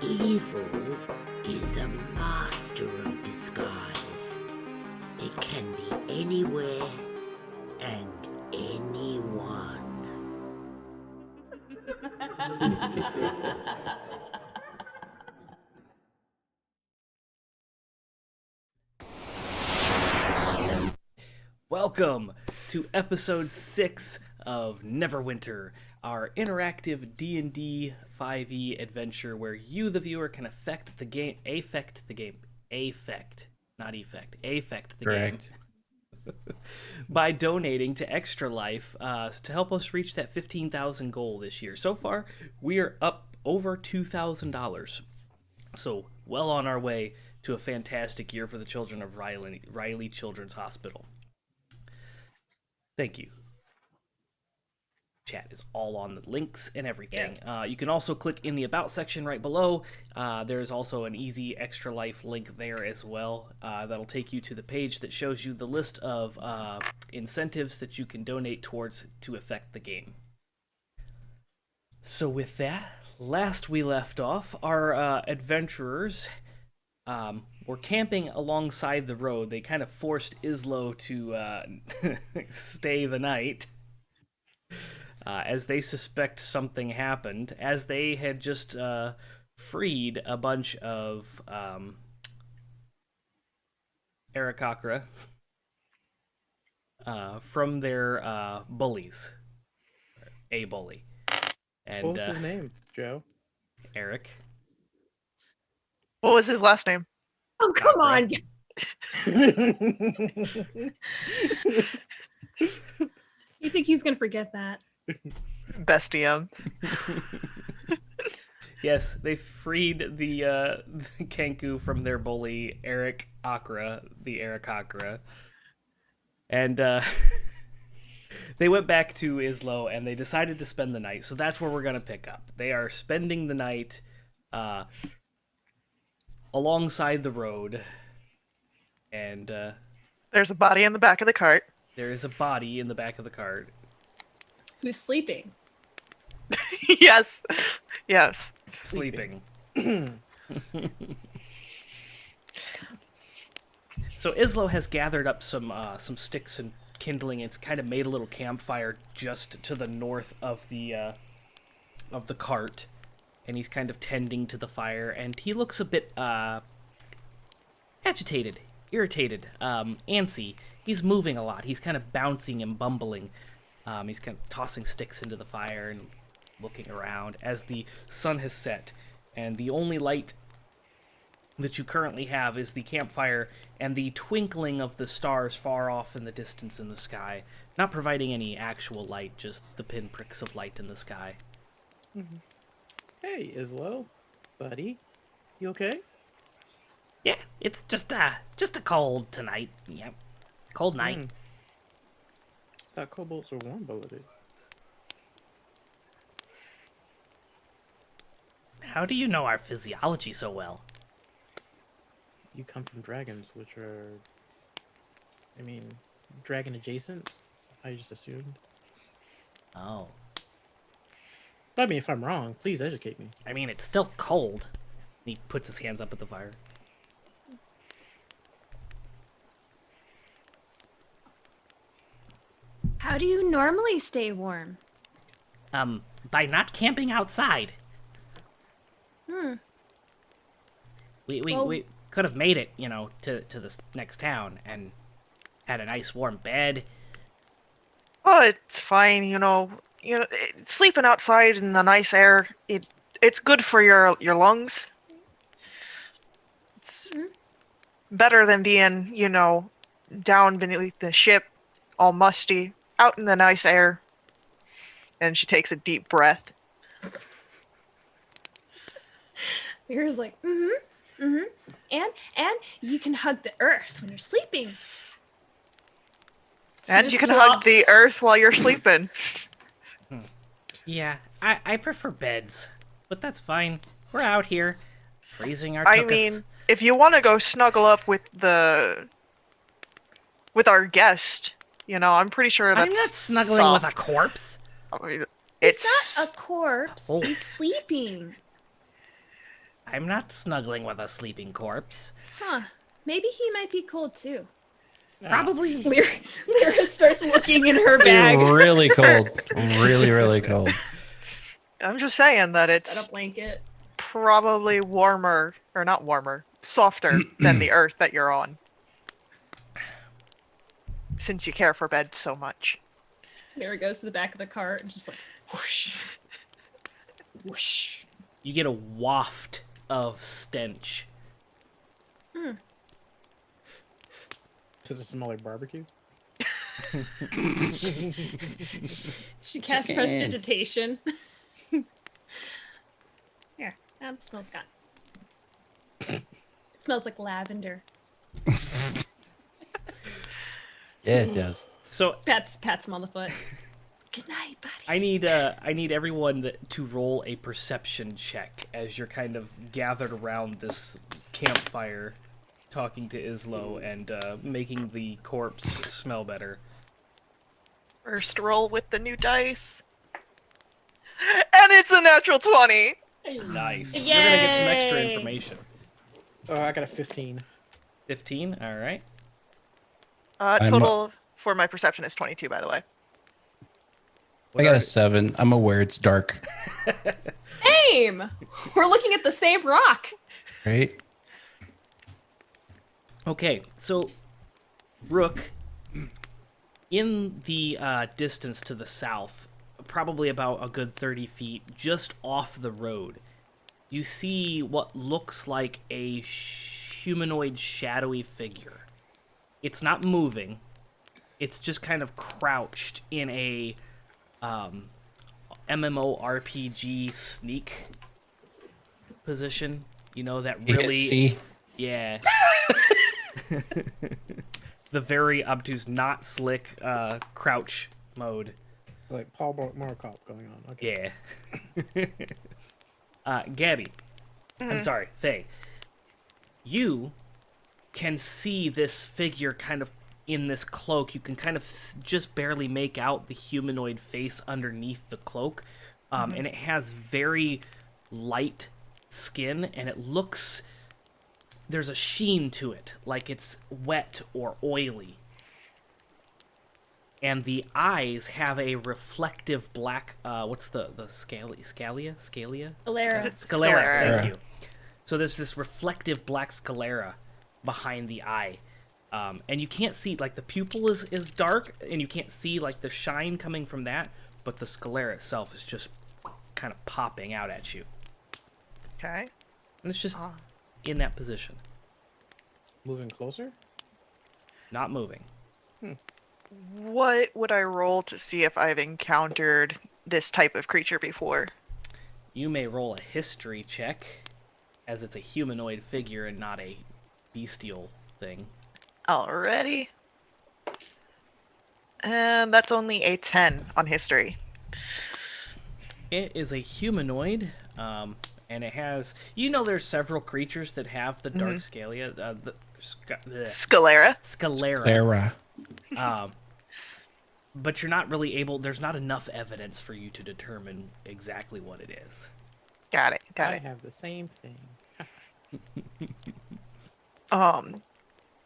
Evil is a master of disguise. It can be anywhere and anyone. Welcome to episode 6 of Neverwinter, our interactive D&D 5e adventure where you, the viewer, can affect the game, by donating to Extra Life to help us reach that 15,000 goal this year. So far, we are up over $2,000. So, well on our way to a fantastic year for the children of Riley Children's Hospital. Thank you. Chat is all on the links and everything. Yeah. You can also click in the About section right below. There's also an easy Extra Life link there as well. That'll take you to the page that shows you the list of incentives that you can donate towards to affect the game. So with that, last we left off, our adventurers were camping alongside the road. They kind of forced Izzlo to stay the night. As they suspect something happened, as they had just freed a bunch of Aarakocra from their bullies. A bully. And, what was his name, Joe? Eric. What was his last name? Oh, come on! You think he's gonna forget that? Best DM. Yes, they freed the Kenku from their bully, Eric Akra, the Aarakocra. And they went back to Izzlo and they decided to spend the night. So that's where we're going to pick up. They are spending the night alongside the road. And there's a body in the back of the cart. There is a body in the back of the cart. Who's sleeping? Yes. Yes. Sleeping. So Izzlo has gathered up some sticks and kindling. It's kind of made a little campfire just to the north of the cart, and he's kind of tending to the fire. And he looks a bit agitated, irritated, antsy. He's moving a lot. He's kind of bouncing and bumbling. He's kind of tossing sticks into the fire and looking around as the sun has set. And the only light that you currently have is the campfire and the twinkling of the stars far off in the distance in the sky. Not providing any actual light, just the pinpricks of light in the sky. Mm-hmm. Hey, Izzlo, buddy. You okay? Yeah, it's just a cold tonight. Yep. Cold night. Thought kobolds were warm-blooded. How do you know our physiology so well? You come from dragons, which are, dragon adjacent. I just assumed. Oh. If I'm wrong, please educate me. It's still cold. He puts his hands up at the fire. How do you normally stay warm? By not camping outside. We could have made it, to this next town and had a nice warm bed. Oh, it's fine. Sleeping outside in the nice air, it's good for your lungs. It's better than being, down beneath the ship, all musty, out in the nice air. And she takes a deep breath. Lyra's like, And you can hug the earth when you're sleeping. And you can hug the earth while you're sleeping. Yeah, I prefer beds, but that's fine. We're out here, freezing our tuchus. If you want to go snuggle up with our guest, I'm pretty sure that's I'm not snuggling with a corpse. It's not a corpse. He's sleeping. I'm not snuggling with a sleeping corpse. Huh. Maybe he might be cold too. Probably. Lyra starts looking in her bag. Really cold. Really, really cold. I'm just saying that Got a it's blanket. probably warmer, or not warmer, softer than the earth that you're on. Since you care for bed so much. Lyra goes to the back of the cart and just like whoosh. Whoosh. You get a waft of stench. Does it smell like barbecue? She casts prestidigitation. Here, that smells good. It smells like lavender. Yeah, it does. So Pats him on the foot. Good night, buddy. I need everyone to roll a perception check as you're kind of gathered around this campfire, talking to Izzlo and making the corpse smell better. First roll with the new dice. And it's a natural 20. Nice. We're gonna get some extra Yay! information. Oh, I got a 15. 15. All right. Total for my perception is 22, by the way. I got a 7. I'm aware it's dark. Same. We're looking at the same rock. Right? Okay, so Rook, in the distance to the south, probably about a good 30 feet, just off the road, you see what looks like a humanoid shadowy figure. It's not moving. It's just kind of crouched in a MMORPG sneak position. You know, that really... See? Yeah. The very obtuse, not slick crouch mode. Like Paul Morcop going on. Okay. Yeah. Gabby. I'm sorry, Faye. You can see this figure kind of in this cloak. You can kind of just barely make out the humanoid face underneath the cloak. And it has very light skin, and it looks... There's a sheen to it, like it's wet or oily. And the eyes have a reflective black, what's the scalia? Alara. Sclera, thank you. So there's this reflective black sclera behind the eye. And you can't see, like, the pupil is dark, and you can't see, like, the shine coming from that, but the sclera itself is just kind of popping out at you. Okay. And it's just in that position. Moving closer? Not moving. What would I roll to see if I've encountered this type of creature before? You may roll a history check, as it's a humanoid figure and not a bestial thing. Alrighty. And that's only a 10 on history. It is a humanoid, and it has... You know there's several creatures that have the dark scalia, the Sclera. sclera. Sarah. But you're not really able... There's not enough evidence for you to determine exactly what it is. Got it. I have the same thing.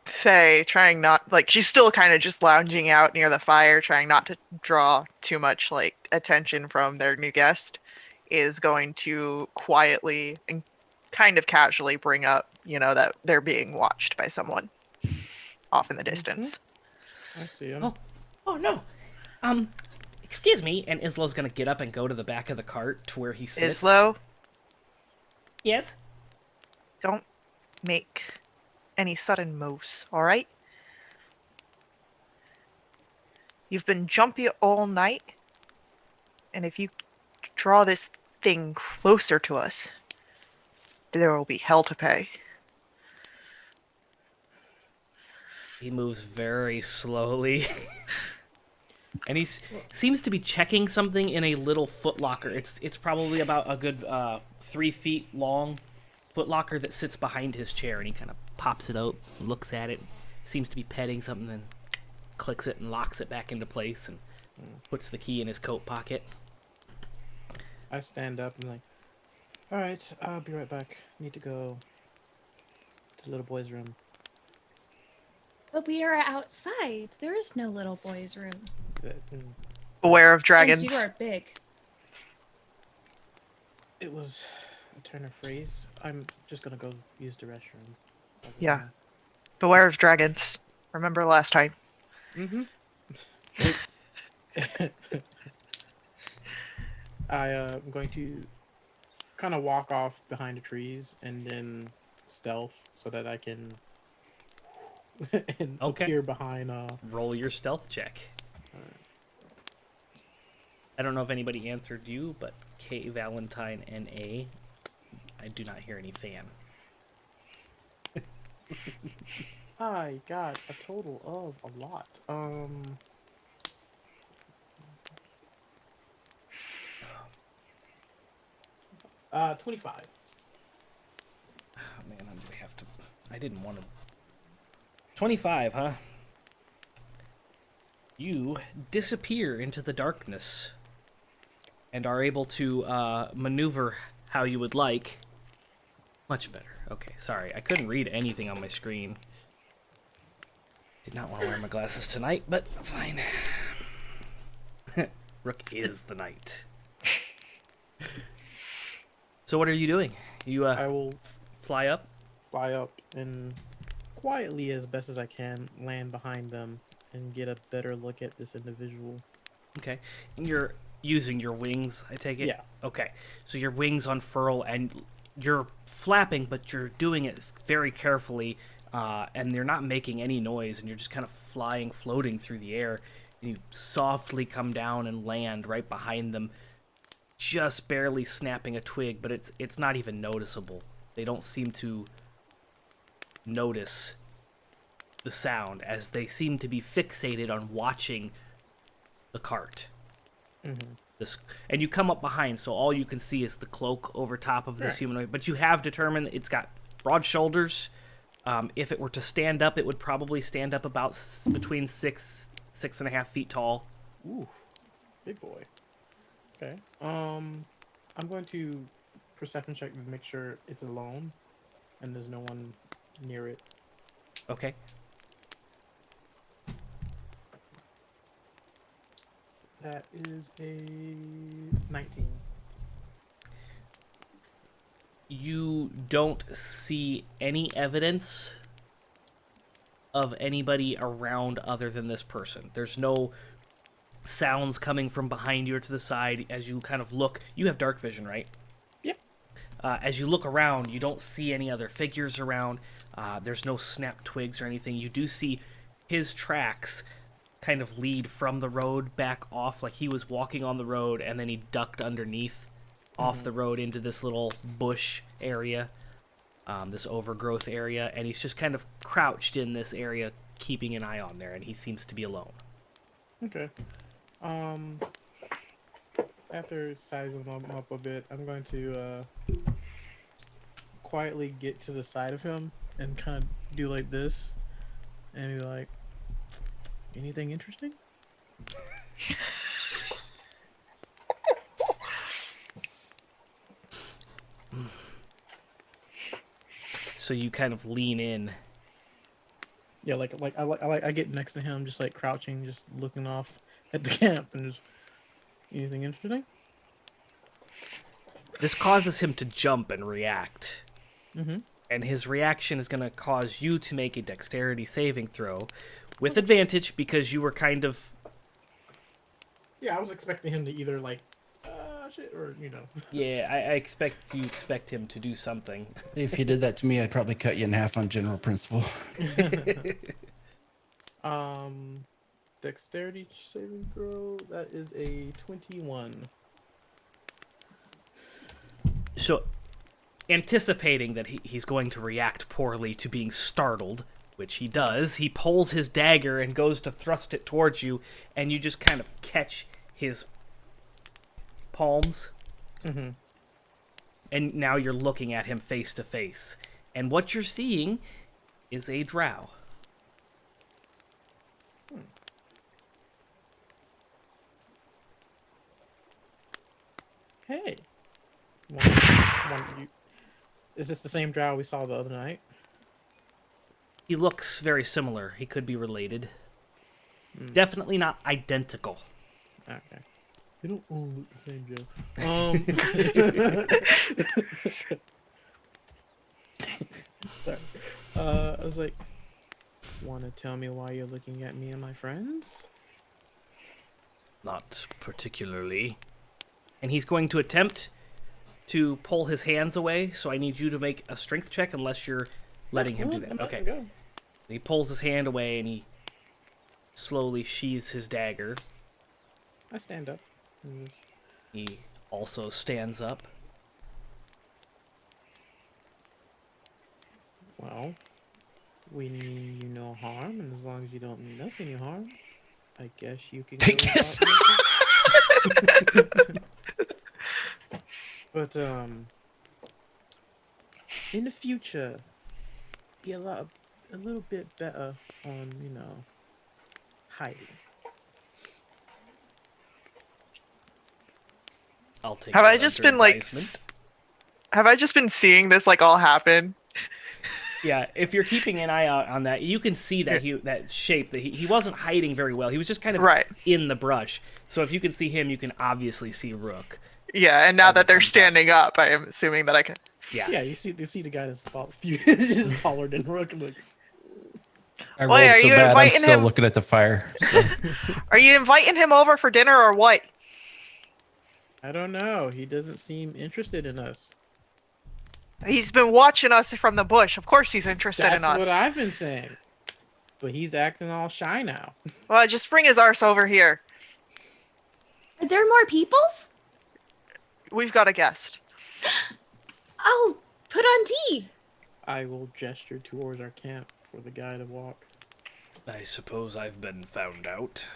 Faye, trying not... Like, she's still kind of just lounging out near the fire, trying not to draw too much, like, attention from their new guest, is going to quietly and kind of casually bring up, you know, that they're being watched by someone off in the distance. I see him. Oh no! Excuse me, and Izzlo's gonna get up and go to the back of the cart to where he sits. Izzlo, Yes? don't make any sudden moves, alright? You've been jumpy all night, and if you draw this thing closer to us, there will be hell to pay. He moves very slowly. And he seems to be checking something in a little footlocker. It's probably about a good 3 feet long footlocker that sits behind his chair, and he kind of pops it out, looks at it, seems to be petting something, and clicks it and locks it back into place and puts the key in his coat pocket. I stand up and like, All right, I'll be right back. Need to go to the little boy's room. But we are outside. There is no little boy's room. Aware of And dragons. you are big. It was a turn of phrase. I'm just gonna go use the restroom. Yeah. Beware of dragons. Remember last time. Mm-hmm. I'm going to kind of walk off behind the trees and then stealth so that I can and Okay. appear behind. Roll your stealth check. I don't know if anybody answered you, but K, Valentine, and A. I do not hear any fan. I got a total of a lot. 25. Oh, man, I'm gonna have to. I didn't want to. 25, huh? You disappear into the darkness and are able to maneuver how you would like. Much better. Okay, sorry. I couldn't read anything on my screen. Did not want to wear my glasses tonight, but fine. Rook is the knight. So what are you doing? You I will fly up? fly up and quietly, as best as I can, land behind them and get a better look at this individual. Okay. And you're using your wings, I take it? Yeah. Okay. So your wings unfurl and you're flapping, but you're doing it very carefully, and you're not making any noise, and you're just kind of flying, floating through the air. And you softly come down and land right behind them, just barely snapping a twig, but it's not even noticeable. They don't seem to notice the sound, as they seem to be fixated on watching the cart. Mm-hmm. And you come up behind, so all you can see is the cloak over top of this humanoid. But you have determined that it's got broad shoulders. If it were to stand up, it would probably stand up about between 6.5 feet tall. Ooh, big boy. Okay. I'm going to perception check to make sure it's alone and there's no one near it. Okay. That is a 19. You don't see any evidence of anybody around other than this person. There's no sounds coming from behind you or to the side. As you kind of look, you have dark vision, right? Yep. As you look around, you don't see any other figures around. There's no snapped twigs or anything. You do see his tracks kind of lead from the road back off, like he was walking on the road and then he ducked underneath off the road into this little bush area, this overgrowth area, and he's just kind of crouched in this area, keeping an eye on there, and he seems to be alone. Okay. After sizing him up a bit, I'm going to quietly get to the side of him and kind of do like this and be like, anything interesting? So you kind of lean in. Yeah, I get next to him, just like crouching, just looking off at the camp, and just, anything interesting? This causes him to jump and react. Mm-hmm. And his reaction is going to cause you to make a dexterity saving throw with advantage, because you were kind of... Yeah, I was expecting him to either like, shit, or Yeah, I expect him to do something. If you did that to me, I'd probably cut you in half on general principle. Dexterity saving throw. That is a 21. So, anticipating that he's going to react poorly to being startled, which he does, he pulls his dagger and goes to thrust it towards you, and you just kind of catch his palms. Mm-hmm. And now you're looking at him face to face. And what you're seeing is a drow. Hey. Is this the same drow we saw the other night? He looks very similar. He could be related. Definitely not identical. Okay. They don't all look the same, Joe. Sorry. I was like, want to tell me why you're looking at me and my friends? Not particularly. And he's going to attempt to pull his hands away, so I need you to make a strength check unless you're letting him do that. Okay. Go. He pulls his hand away and he slowly sheathes his dagger. I stand up. And just- He also stands up. Well, we mean you no harm, and as long as you don't mean us any harm, I guess you can. I go guess. about But in the future, be a little bit better on hiding. I'll take Have that I just under been like? advisement. Have I just been seeing this like all happen? Yeah, if you're keeping an eye out on that, you can see that that shape that he wasn't hiding very well. He was just kind of Right. in the brush. So if you can see him, you can obviously see Rook. Yeah, and now As it that they're comes up. standing up, I am assuming that I can. Yeah. Yeah, you see the guy that's just taller than Rook. And like, I Wait, rolled are so you bad, I'm inviting still him- looking at the fire. So. Are you inviting him over for dinner or what? I don't know. He doesn't seem interested in us. He's been watching us from the bush. Of course, he's interested That's in us. what I've been saying. But he's acting all shy now. Well, just bring his arse over here. Are there more peoples? We've got a guest. I'll put on tea. I will gesture towards our camp for the guy to walk. I suppose I've been found out.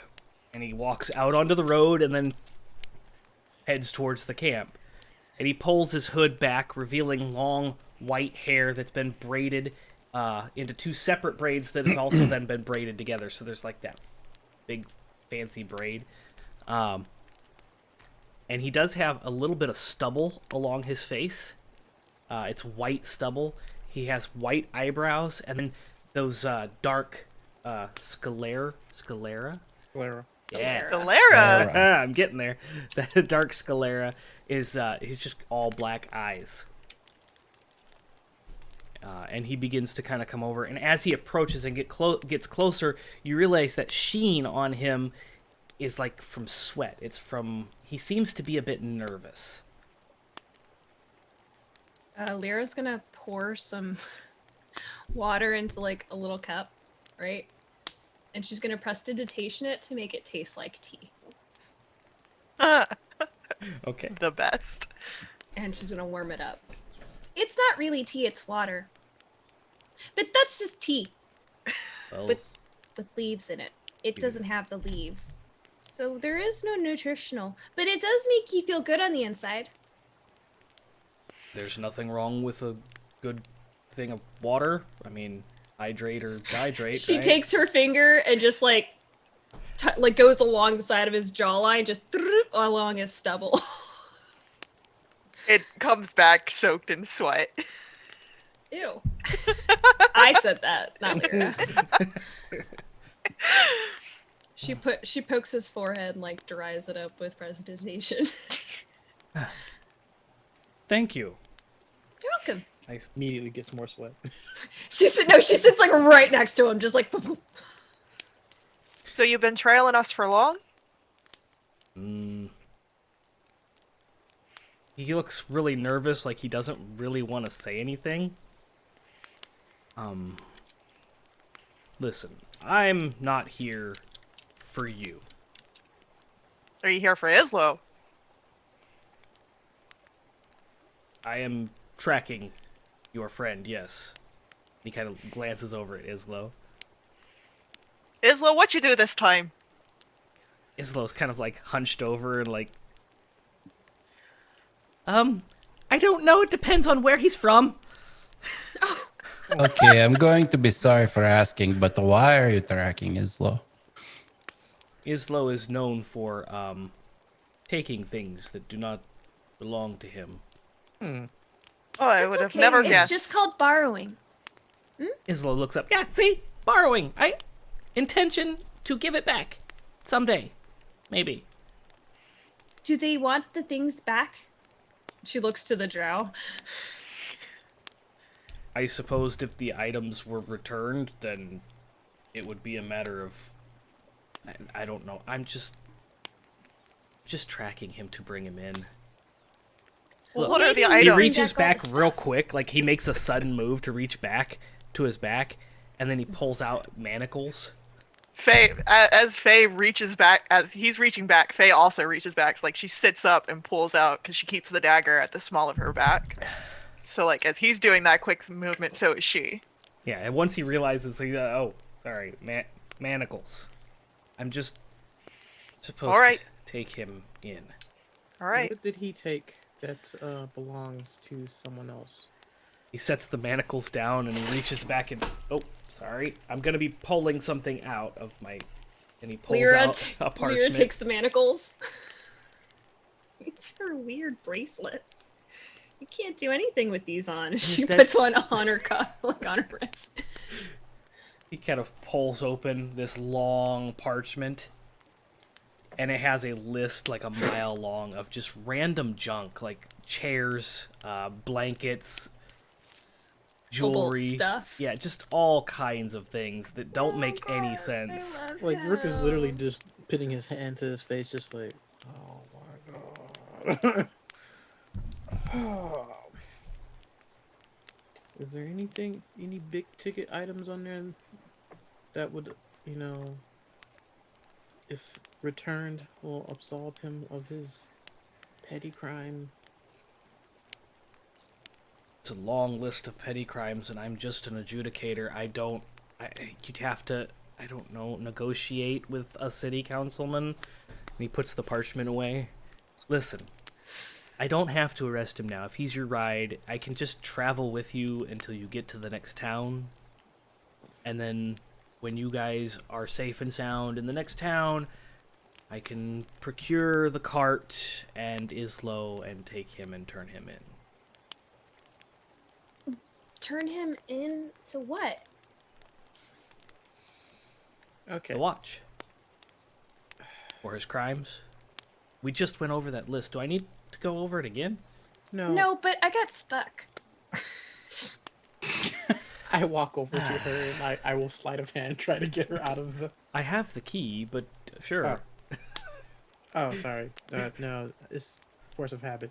And he walks out onto the road and then heads towards the camp. And he pulls his hood back, revealing long white hair that's been braided into two separate braids that has also then been braided together. So there's like that big fancy braid. And he does have a little bit of stubble along his face. It's white stubble. He has white eyebrows and then those dark sclera. Clara. Yeah. Lyra. I'm getting there. The dark sclera is he's just all black eyes. And he begins to kind of come over, and as he approaches and gets closer, you realize that sheen on him is like from sweat. It's from he seems to be a bit nervous. Lyra's gonna pour some water into like a little cup, right? And she's gonna prestidigitation it to make it taste like tea. Okay. The best. And she's gonna warm it up. It's not really tea, it's water. But that's just tea Well, with leaves in it. It doesn't have the leaves. So there is no nutritional, but it does make you feel good on the inside. there's nothing wrong with a good thing of water. I mean, hydrate or dihydrate. She right? takes her finger and just like goes along the side of his jawline, just along his stubble. It comes back soaked in sweat. Ew. I said that, not Lyra. She pokes his forehead and like dries it up with prestidigitation. Thank you. You're welcome. Immediately gets more sweat. She sits like right next to him, just like. So you've been trailing us for long? He looks really nervous, like he doesn't really want to say anything. Listen, I'm not here for you. Are you here for Izzlo? I am tracking your friend, yes. He kind of glances over at Izzlo. Izzlo, what you do this time? Izzlo's kind of like hunched over and like, I don't know, it depends on where he's from. Okay, I'm going to be sorry for asking, but why are you tracking Izzlo? Izzlo is known for, taking things that do not belong to him. Oh, I It's would have okay. never It's guessed. just called borrowing. Izzlo looks up. Yeah, see? Borrowing. I intention to give it back. Someday. Maybe. Do they want the things back? She looks to the Drow. I supposed if the items were returned, then it would be a matter of... I don't know. I'm just tracking him to bring him in. Well, Look, what are the maybe he items? bring reaches back all back the real stuff. quick, like he makes a sudden move to reach back to his back, and then he pulls out manacles. Faye, as Faye reaches back, as he's reaching back, Faye also reaches back. So, like, she sits up and pulls out, because she keeps the dagger at the small of her back. So, like, as he's doing that quick movement, so is she. Yeah, and once he realizes, oh, sorry, manacles. I'm just supposed All right. to take him in. All right. What did he take that belongs to someone else? He sets the manacles down and he reaches back and sorry, I'm gonna be pulling something out of my. And he pulls out a Lyra parchment. takes the manacles. These are weird bracelets. You can't do anything with these on. She puts one on her cuff, like on her wrist. He kind of pulls open this long parchment, and it has a list like a mile long of just random junk, like chairs, blankets, jewelry, stuff. Yeah, just all kinds of things that don't make any sense. Like Rook is literally just putting his hand to his face, just like, oh my god. Is there any big ticket items on there that would, if returned, will absolve him of his petty crime? It's a long list of petty crimes, and I'm just an adjudicator. You'd have to, I don't know, negotiate with a city councilman. And he puts the parchment away. Listen, I don't have to arrest him now. If he's your ride, I can just travel with you until you get to the next town. And then when you guys are safe and sound in the next town, I can procure the cart and Izzlo and take him and turn him in. Turn him into what? Okay. The watch. Or his crimes. We just went over that list. Do I need to go over it again? No, but I got stuck. I walk over to her and I will sleight of hand try to get her out of the... I have the key, but sure. Oh, sorry. No, it's force of habit.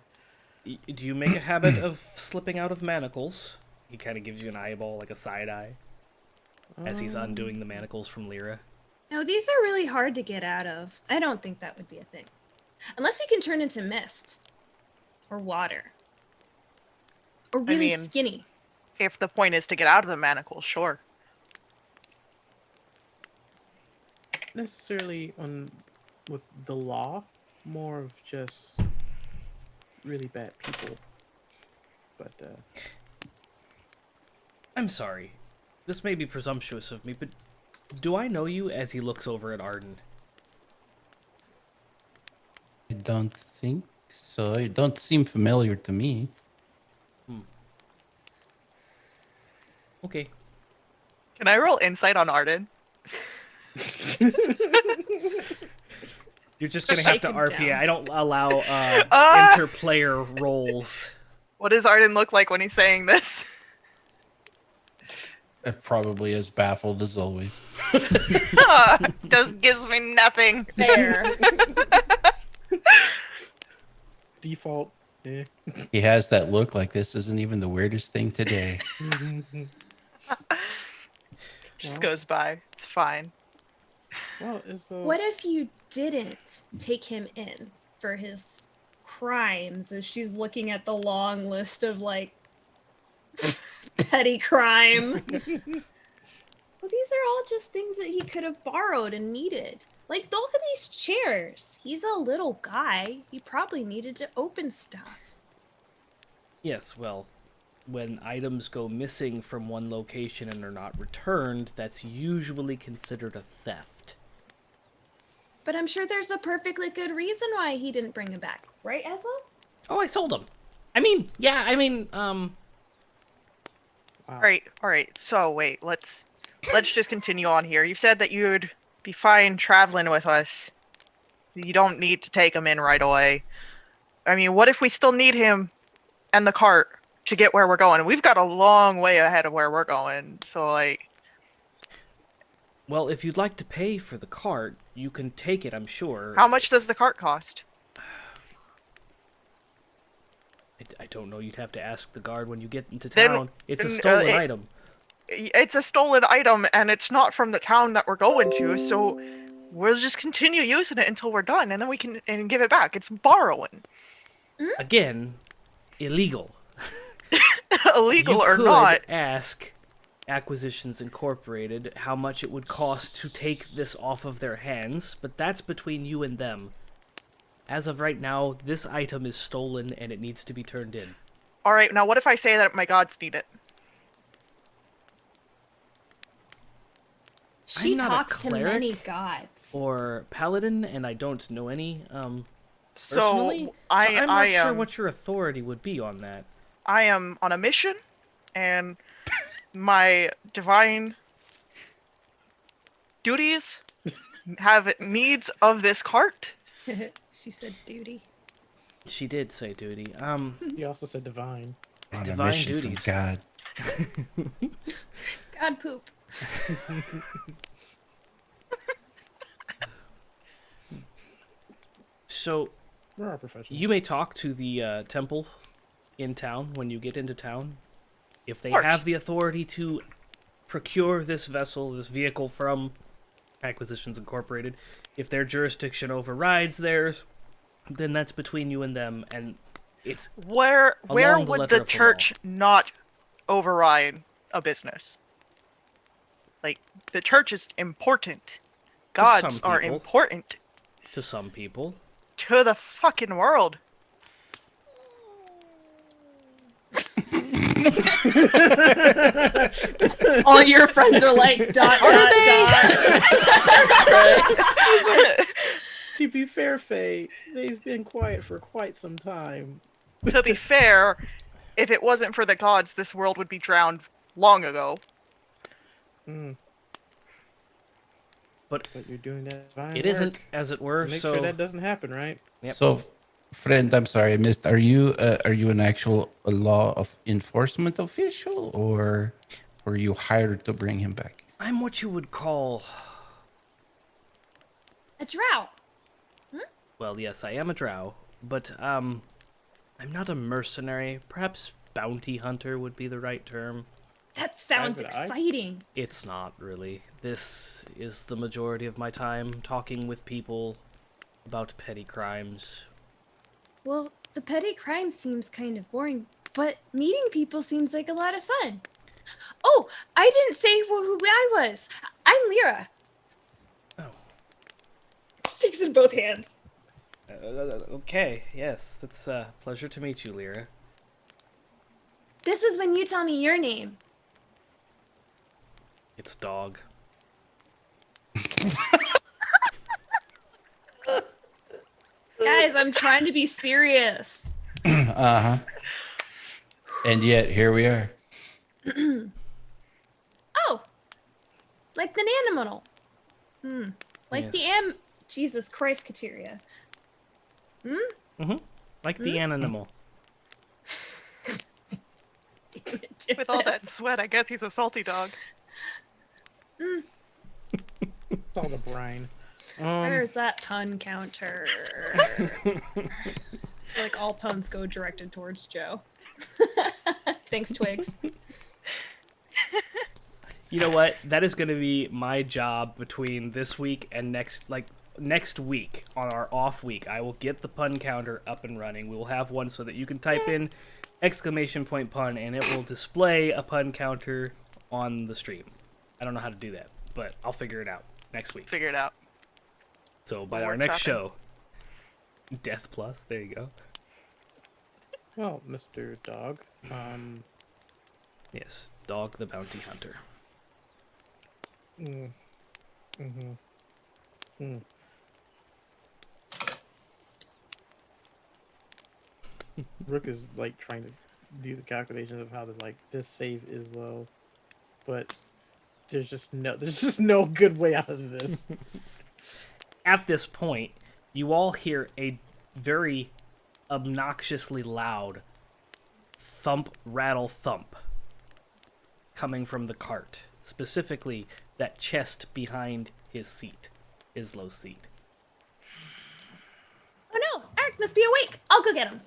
Do you make a habit of slipping out of manacles? He kind of gives you an eyeball, like a side eye, as he's undoing the manacles from Lyra. No, these are really hard to get out of. I don't think that would be a thing. Unless he can turn into mist. Or water. Or really skinny. If the point is to get out of the manacles, sure. Necessarily with the law, more of just really bad people. But I'm sorry. This may be presumptuous of me, but do I know you? As he looks over at Arden. I don't think so. You don't seem familiar to me. Okay. Can I roll insight on Arden? You're just gonna have to Shake him RP. down. I don't allow inter-player rolls. What does Arden look like when he's saying this? Probably as baffled as always. Just gives me nothing. There. default. Yeah. He has that look like this isn't even the weirdest thing today. Just goes by. It's fine. Well, it's What if you didn't take him in for his crimes as she's looking at the long list of, like, petty crime? Well, these are all just things that he could have borrowed and needed. Like, look at these chairs. He's a little guy. He probably needed to open stuff. Yes, well, when items go missing from one location and are not returned, that's usually considered a theft. But I'm sure there's a perfectly good reason why he didn't bring him back. Right, Izzlo? Oh, I sold them. I mean, yeah, I mean, Wow. All right. So wait, let's just continue on here. You said that you'd be fine traveling with us. You don't need to take him in right away. I mean, what if we still need him and the cart to get where we're going? We've got a long way ahead of where we're going. So like, well, if you'd like to pay for the cart, you can take it, I'm sure. how much does the cart cost? I don't know, you'd have to ask the guard when you get into Then- town. It's a then, stolen item. It's a stolen item, and it's not from the town that we're going to. So we'll just continue using it until we're done, and then we can give it back. It's borrowing, Again, illegal. illegal you or could not. ask Acquisitions Incorporated how much it would cost to take this off of their hands, but that's between you and them. As of right now, this item is stolen and it needs to be turned in. All right, now what if I say that my gods need it? She I'm not a talks to many cleric gods. Or paladin, and I don't know any. So Personally, I'm not I sure am what your authority would be on that. I am on a mission, and my divine duties have needs of this cart. She said duty. She did say duty. You also said divine. On a Divine mission from duties. God. God poop. So We're all professionals. you may talk to the temple in town when you get into town. If they course. have the authority to procure this vessel, this vehicle from Acquisitions Incorporated, if their jurisdiction overrides theirs, then that's between you and them, and it's Where Along the would letter the of the law. church not override a business? Like, the church is important. Gods some are people. important to some people. to the fucking world. All your friends are like dot dot dot. To be fair, Faye, they've been quiet for quite some time. To be fair, if it wasn't for the gods, this world would be drowned long ago. Mm, But but you're doing that divine it work isn't, as it were, to make so sure that doesn't happen, right? Yep. So, friend, I'm sorry, I missed. Are you an actual law of enforcement official, or were you hired to bring him back? I'm what you would call... A drow. Well, yes, I am a drow, but I'm not a mercenary. Perhaps bounty hunter would be the right term. That sounds Private eye? exciting. It's not really. This is the majority of my time talking with people about petty crimes. Well, the petty crime seems kind of boring, but meeting people seems like a lot of fun. Oh, I didn't say who I was. I'm Lyra. Oh. Sticks in both hands. Okay, yes, that's a pleasure to meet you, Lyra. This is when you tell me your name. It's Dog. Guys, I'm trying to be serious. Uh-huh. And yet, here we are. Oh, like the animal. Like the Yes. Jesus Christ, Kateria. Like the animal. With all that sweat, I guess he's a salty dog. It's all the brine. Where's that pun counter? Like all puns go directed towards Joe. Thanks, Twigs. You know what? That is going to be my job between this week and next week on our off week. I will get the pun counter up and running. We will have one so that you can type in !pun and it will display a pun counter on the stream. I don't know how to do that, but I'll figure it out next week. Figure it out. So by We'll our work next Chatham. show, Death Plus, there you go. Well, Mr. Dog, Yes, Dog the Bounty Hunter. Rook is like trying to do the calculations of how to like this save Izzlo, but there's just no good way out of this. At this point, you all hear a very obnoxiously loud thump, rattle, thump coming from the cart. Specifically, that chest behind his seat, Izzlo's seat. Oh no, Eric must be awake. I'll go get him.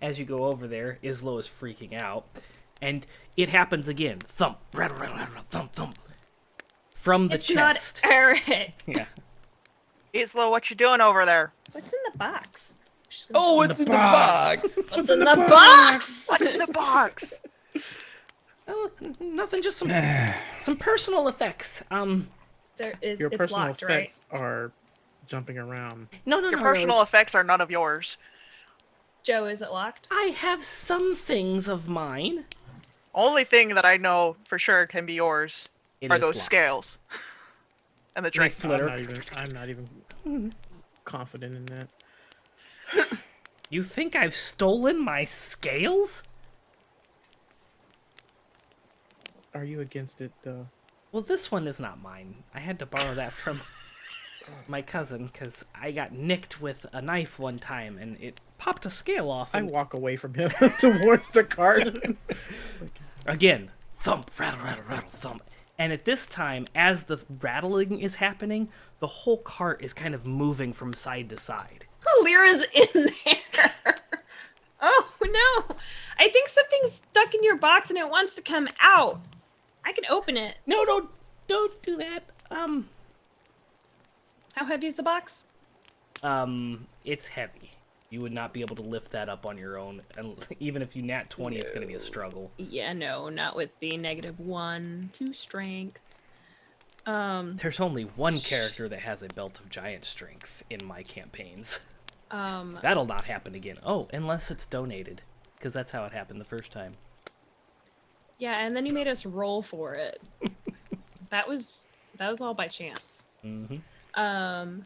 As you go over there, Izzlo is freaking out, and it happens again. Thump, rattle, rattle, rattle, thump, thump. From the It's chest. not Eric. Yeah. Izzlo, what you doing over there? What's in the box? Oh, it's in the box. What's in the box? What's in the box? Oh, nothing, just some personal effects. Your It's personal locked, right? effects are jumping around. No, Your no, personal it's- effects are none of yours. Joe, is it locked? I have some things of mine. Only thing that I know for sure can be yours It are is those locked. scales. And the They drink. flitter. I'm not even confident in that. You think I've stolen my scales? Are you against it though? Well, this one is not mine. I had to borrow that from my cousin because I got nicked with a knife one time and it popped a scale off. I And walk away from him towards the cart. again, thump, rattle, rattle, rattle, thump. And at this time, as the rattling is happening, the whole cart is kind of moving from side to side. Lyra's in there. Oh no! I think something's stuck in your box and it wants to come out. I can open it. No, don't do that. How heavy is the box? It's heavy. You would not be able to lift that up on your own. And even if you nat 20, it's going to be a struggle. Yeah, no, not with the -1 to strength. There's only one character that has a belt of giant strength in my campaigns. That'll not happen again. Oh, unless it's donated, because that's how it happened the first time. Yeah, and then you made us roll for it. that was all by chance. Mm-hmm.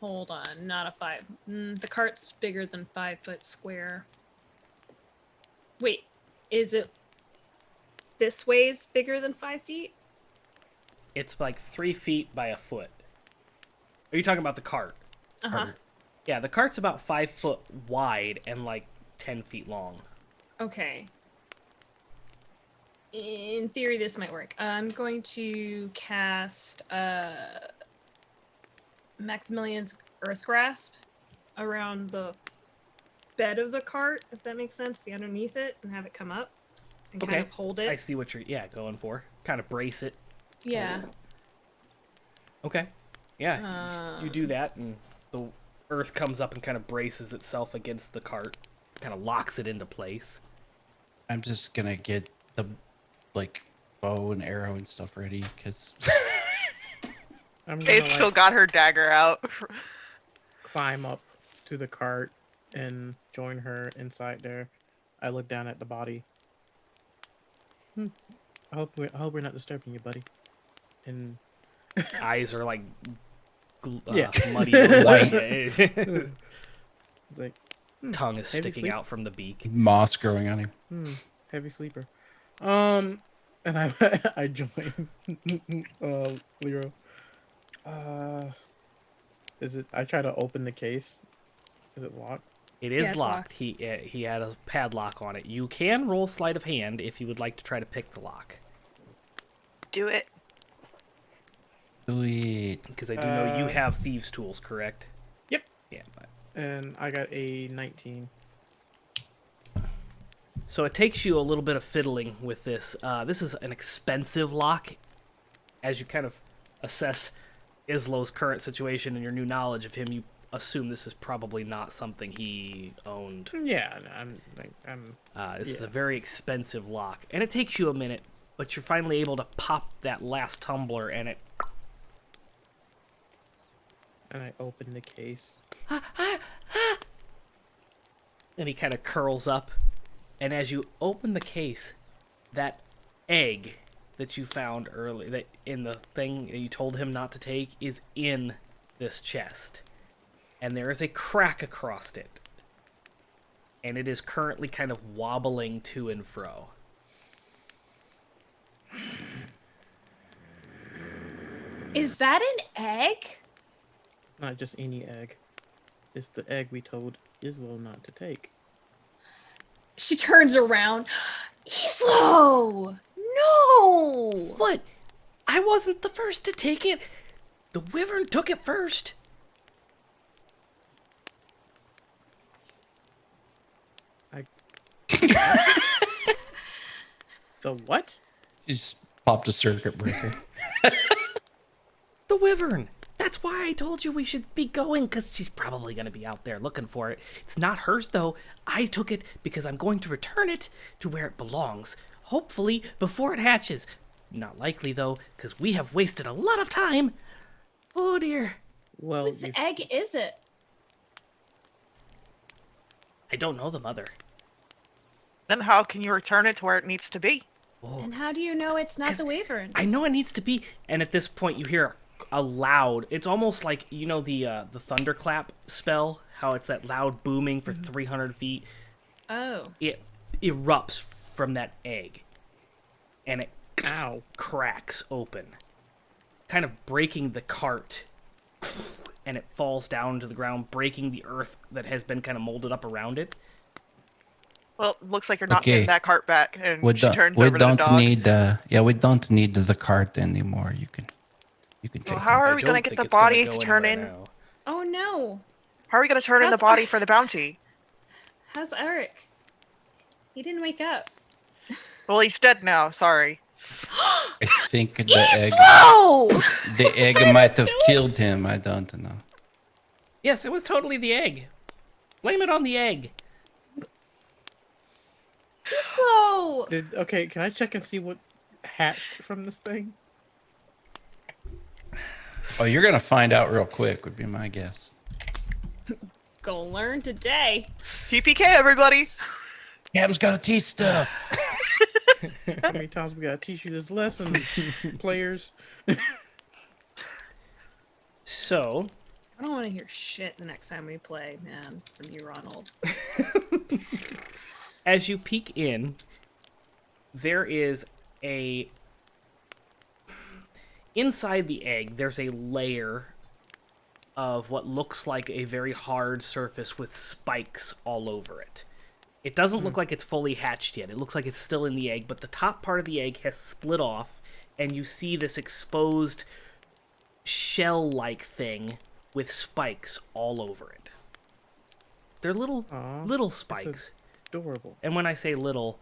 Hold on, not a 5. The cart's bigger than 5 foot square. Wait, is it this way's bigger than 5 feet? It's like 3 feet by a foot. Are you talking about the cart? Uh-huh. Yeah, the cart's about 5 foot wide and like 10 feet long. Okay. In theory, this might work. I'm going to cast Maximilian's Earth Grasp around the bed of the cart, if that makes sense, the underneath it, and have it come up and kind of hold it. I see what you're going for. Kind of brace it. Yeah. Okay. Yeah. You do that, and the earth comes up and kind of braces itself against the cart, kind of locks it into place. I'm just gonna get the bow and arrow and stuff ready because I'm Faye gonna still got her dagger out. climb up to the cart and join her inside there. I look down at the body. I hope we're not disturbing you, buddy. And Eyes are like Yeah. muddy. It's like Tongue is Heavy sticking sleep? out from the beak. moss growing on him. heavy sleeper. And I join Lyra. Is it? I try to open the case. Is it locked? It is it's locked. He had a padlock on it. You can roll sleight of hand if you would like to try to pick the lock, Do it. Do it. because I do know you have thieves' tools, correct? Yep. Yeah. But... And I got a 19. So it takes you a little bit of fiddling with this. This is an expensive lock. As you kind of assess Izzlo's current situation and your new knowledge of him, you assume this is probably not something he owned. Yeah, I'm This is Yeah. a very expensive lock, and it takes you a minute, but you're finally able to pop that last tumbler, and it... and I open the case. And he kind of curls up, and as you open the case, that egg that you found early, that in the thing that you told him not to take, is in this chest. And there is a crack across it. And it is currently kind of wobbling to and fro. Is that an egg? It's not just any egg. It's the egg we told Izzlo not to take. She turns around. Izzlo! No! What? I wasn't the first to take it. The wyvern took it first. The what? You just popped a circuit breaker. The wyvern. That's why I told you we should be going, because she's probably going to be out there looking for it. It's not hers, though. I took it because I'm going to return it to where it belongs. Hopefully, before it hatches. Not likely, though, because we have wasted a lot of time. Oh, dear. Well, Whose egg is it? I don't know the mother. Then how can you return it to where it needs to be? And how do you know it's not 'Cause the wyvern? I know it needs to be, and at this point you hear a loud, it's almost like, you know, the thunderclap spell, how it's that loud booming for 300 feet. Oh. It erupts from that egg, and it ow. cracks open, kind of breaking the cart, and it falls down to the ground, breaking the earth that has been kind of molded up around it. Well, looks like you're not Okay. getting that cart back, and We she turns we over to the don't dog. need we don't need the cart anymore. You can take Well, it. how are I we gonna don't get think the it's gonna body go to turn anywhere in? now. Oh no. How are we gonna turn in the How's- body for the bounty? How's Eric? He didn't wake up. Well, he's dead now. Sorry. I think the Izzlo! the egg might have killed him. I don't know. Yes, it was totally the egg. Blame it on the egg. Izzlo! Okay, can I check and see what hatched from this thing? Oh, you're gonna find out real quick. Would be my guess. Go learn today. TPK, everybody. Captain's gotta teach stuff. How many times we gotta teach you this lesson, players? So, I don't want to hear shit the next time we play, man, from you, Ronald. as you peek in, there is a... Inside the egg, there's a layer of what looks like a very hard surface with spikes all over it. It doesn't look like it's fully hatched yet. It looks like it's still in the egg, but the top part of the egg has split off, and you see this exposed shell-like thing with spikes all over it. They're little Aw, little that's spikes. adorable. And when I say little,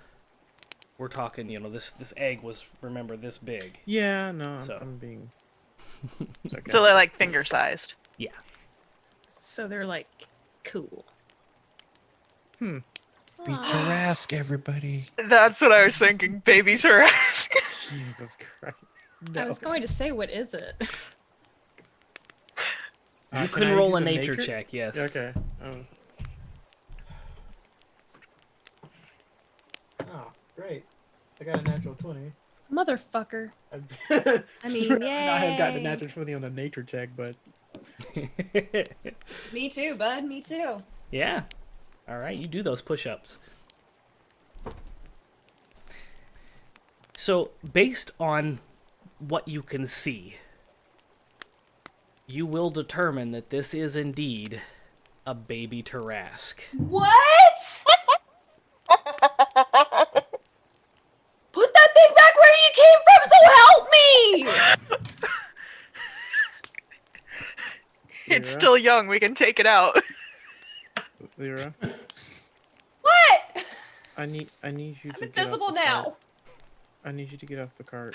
we're talking, you know, this egg was, remember, this big. Yeah, no, So. I'm being. It's okay. So they're like finger sized. Yeah. So they're like cool. Be Tarrasque, everybody. That's what I was thinking. Baby Tarrasque. Jesus Christ. I was going to say, what is it? You can I can roll use a nature check, yes. Okay. Oh, great. I got a natural 20. Motherfucker. I mean, I had gotten a yay. natural 20 on a nature check, but Me too, bud. Me too. Yeah. All right, you do those push-ups. So, based on what you can see, you will determine that this is indeed a baby Tarrasque. What? Put that thing back where you came from, so help me! It's Lyra? still young. We can take it out. Lyra, What? I need you I'm to get off invisible the now. cart. I need you to get off the cart.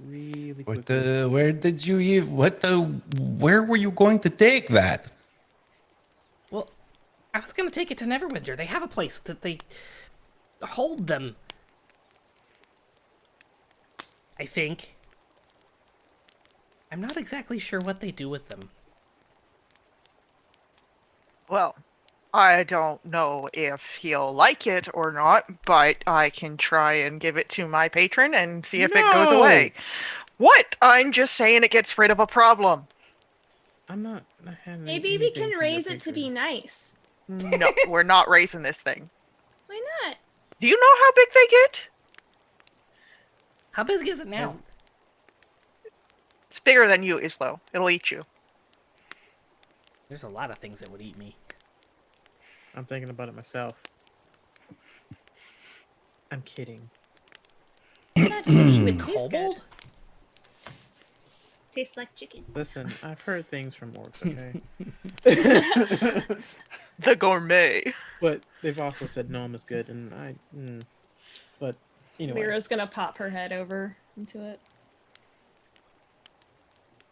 Really quickly. What the? Where did you even? What the? Where were you going to take that? Well, I was going to take it to Neverwinter. They have a place that they hold them. I think. I'm not exactly sure what they do with them. Well, I don't know if he'll like it or not, but I can try and give it to my patron and see if it goes No! away. What? I'm just saying it gets rid of a problem. I'm not having Maybe we anything can from your raise it to be patron. nice. No, we're not raising this thing. Why not? Do you know how big they get? How big is it now? It's bigger than you, Izzlo. It'll eat you. There's a lot of things that would eat me. I'm thinking about it myself. I'm kidding. Why not just eat with Kobold? Tastes like chicken. Listen, I've heard things from orcs, okay? The gourmet. But they've also said gnome is good, and but anyway. Lyra's gonna pop her head over into it.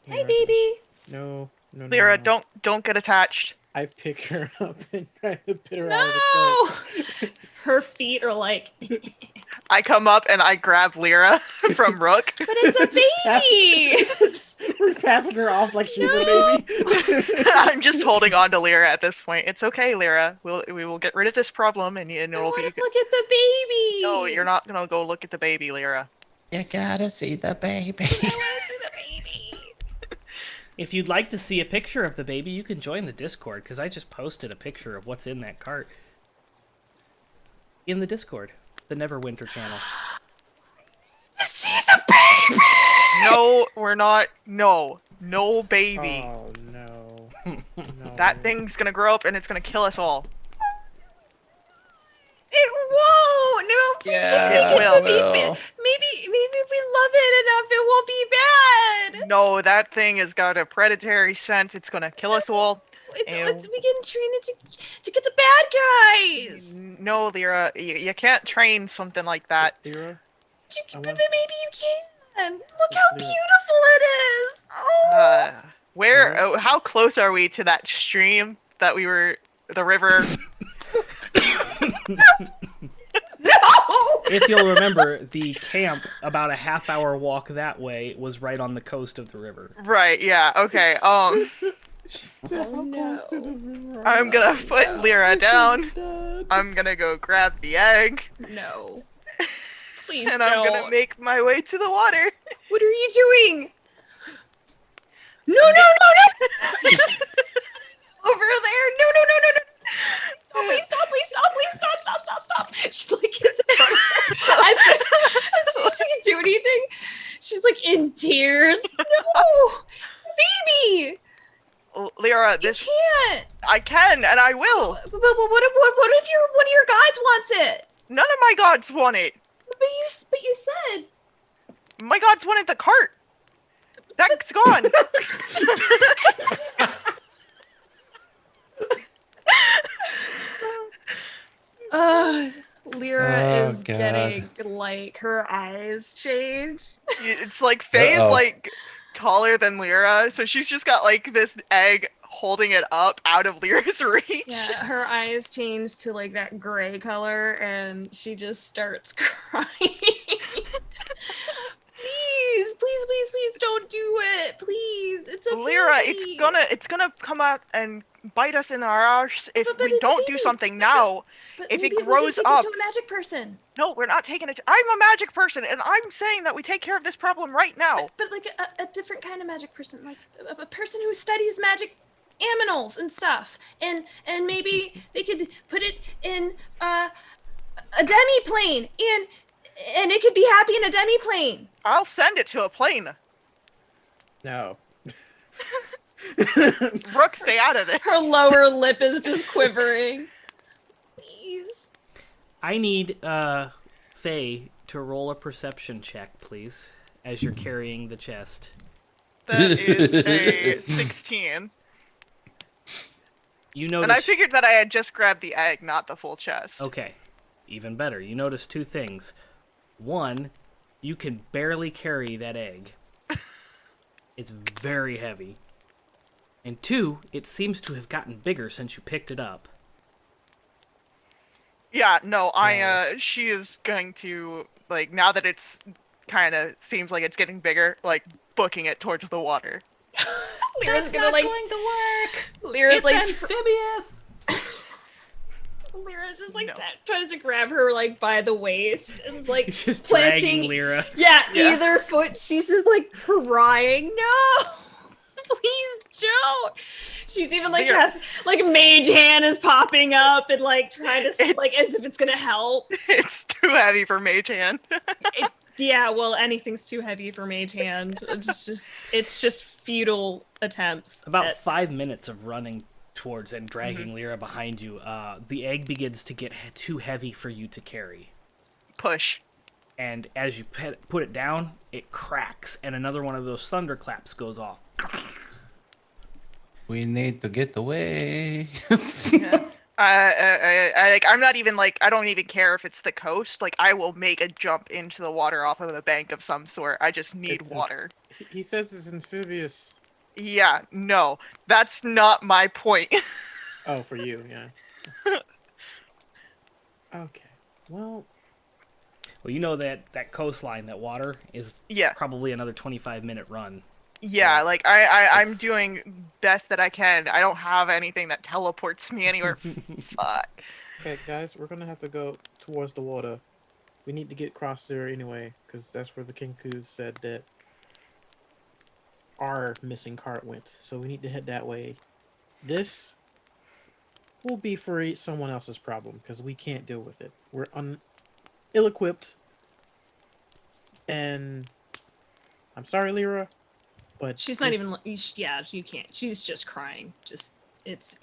Hi, Lyra, baby. No. Lyra, no. don't get attached. I pick her up and try to put her out of the No. Her feet are like. I come up and I grab Lyra from Rook. But it's a baby. We're passing her off like she's a baby. I'm just holding on to Lyra at this point. It's okay, Lyra. We will get rid of this problem and I it'll want be to good. look at the baby. No, you're not gonna go look at the baby, Lyra. You gotta see the baby. I want to see the baby. If you'd like to see a picture of the baby, you can join the Discord, because I just posted a picture of what's in that cart. In the Discord. The Neverwinter channel. See the baby. No, we're not. No baby. Oh no. No. That thing's gonna grow up and it's gonna kill us all. It won't. No, we Yeah, can make it it to be. will. Maybe if we love it enough, it won't be bad. No, that thing has got a predatory scent. It's gonna kill us all. We can train it to get the bad guys. No, Lyra, you can't train something like that. Lyra? I But want- maybe you can. Look how Lyra. beautiful it is. Oh. How close are we to that stream that we were, the river? No. If you'll remember, the camp, about a half-hour walk that way, was right on the coast of the river. Right, yeah, okay, Oh, I'm gonna put Lyra down. I'm gonna go grab the egg, No. Please and don't. I'm gonna make my way to the water. What are you doing? No. Over there. No. Please stop. She's like, as she can do anything. She's like in tears. No, baby. Lyra, You this can't. I can and I will. But what if one of your guys wants it? None of my gods want it. But you said. My gods wanted the cart. That's gone. Lyra Oh, is God. getting like her eyes change. It's like Faye's Uh-oh. like taller than Lyra, so she's just got like this egg holding it up out of Lyra's reach. Yeah, her eyes change to like that gray color, and she just starts crying. Please, don't do it. Please, it's a Lyra, baby. it's gonna come out and bite us in our arse if But we it's a don't do baby. something now. But if it maybe we can grows take up- it to a magic person. No, we're not taking it. I'm a magic person, and I'm saying that we take care of this problem right now. But like a different kind of magic person, like a person who studies magic aminals and stuff, and maybe they could put it in a demi-plane, and it could be happy in a demi-plane. I'll send it to a plane. No. Rook, stay out of this. Her lower lip is just quivering. Please. I need Faye to roll a perception check, please, as you're carrying the chest. That is a 16. You notice. And I figured that I had just grabbed the egg, not the full chest. Okay, even better. You notice two things. One, you can barely carry that egg. It's very heavy. And two, it seems to have gotten bigger since you picked it up. Yeah, no, she is going to, like, now that it's kind of seems like it's getting bigger, like, booking it towards the water. Lyra's That's gonna not like. going to work. Lyra's It's like. amphibious. Lyra just like No. tries to grab her like by the waist and is like He's just planting dragging Lyra. Yeah, Yeah. either foot. She's just like crying. No, please don't. She's even like Lyra. has like mage hand is popping up and like trying to It- like as if it's gonna help. It's too heavy for Mage Hand. Yeah, well, anything's too heavy for mage hand. It's just futile attempts. About at- 5 minutes of running towards and dragging Lyra behind you, the egg begins to get too heavy for you to carry. Push. And as you put it down, it cracks, and another one of those thunderclaps goes off. We need to get away. Yeah. I'm not even like, I don't even care if it's the coast. Like, I will make a jump into the water off of a bank of some sort. I just need It's water. He says it's amphibious. Yeah, no, that's not my point. Oh, for you, yeah. Okay. Well, Well, you know that coastline, that water, is Yeah. probably another 25-minute run. Yeah, like I'm It's- doing best that I can. I don't have anything that teleports me anywhere. Fuck. okay, guys, we're gonna have to go towards the water. We need to get across there anyway, because that's where the Kinku said that our missing cart went. So we need to head that way. This will be for someone else's problem, because we can't deal with it. We're ill-equipped. And I'm sorry, Lyra, but She's not this- even. Yeah, you can't. She's just crying. Just it's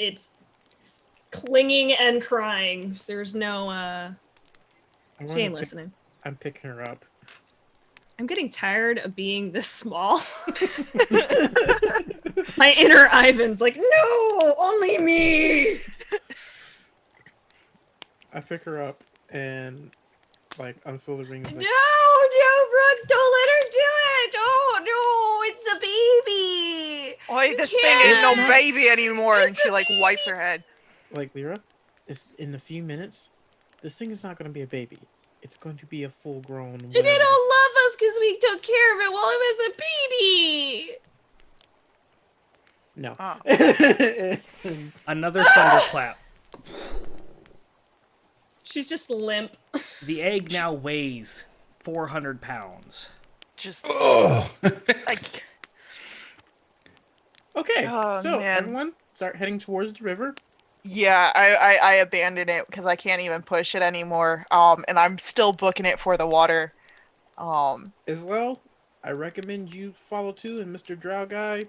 clinging and crying. There's no. I'm She gonna ain't pick- listening. I'm picking her up. I'm getting tired of being this small. My inner Ivan's like, no, only me. I pick her up and like unfold the rings. No, Like, Rook, don't let her do it. Oh, no, it's a baby. Oi, You this thing ain't no can't. baby anymore. And It's she a like wipes her head. like Lyra, it's in a few minutes. This thing is not going to be a baby. It's going to be a full-grown. And it'll love us because we took care of it while it was a baby. No. Oh. Another thunderclap. She's just limp. The egg now weighs 400 pounds. Just Oh. like Okay, Oh, so man. everyone start heading towards the river. yeah, I abandoned it because I can't even push it anymore. And I'm still booking it for the water. Izzlo, I recommend you follow too, and Mr. Drow guy,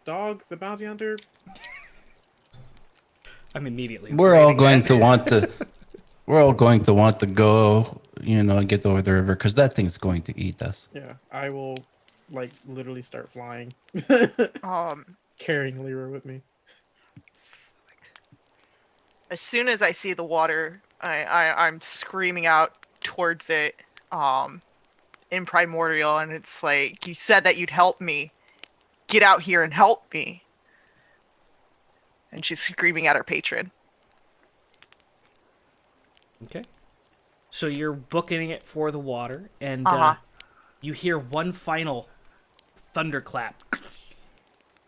Dog, the bounty hunter. I'm immediately. We're all writing going that. to want to. We're all going to want to go, and get over the river because that thing's going to eat us. Yeah, I will, like, literally start flying, Um, carrying Lyra with me. as soon as I see the water, I'm screaming out towards it. In Primordial, and it's like, you said that you'd help me. Get out here and help me. And she's screaming at her patron. Okay. So you're booking it for the water, and Uh-huh. you hear one final thunderclap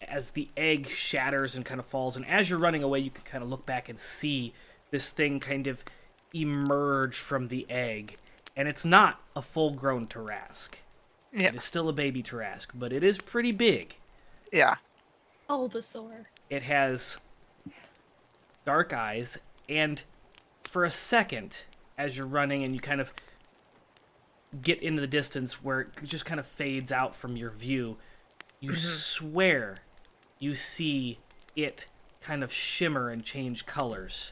as the egg shatters and kind of falls. And as you're running away, you can kind of look back and see this thing kind of emerge from the egg. And it's not a full-grown Tarrasque. Yeah. It is still a baby Tarrasque, but it is pretty big. Yeah. Bulbasaur. It has dark eyes, and for a second, as you're running and you kind of get into the distance where it just kind of fades out from your view, you swear you see it kind of shimmer and change colors.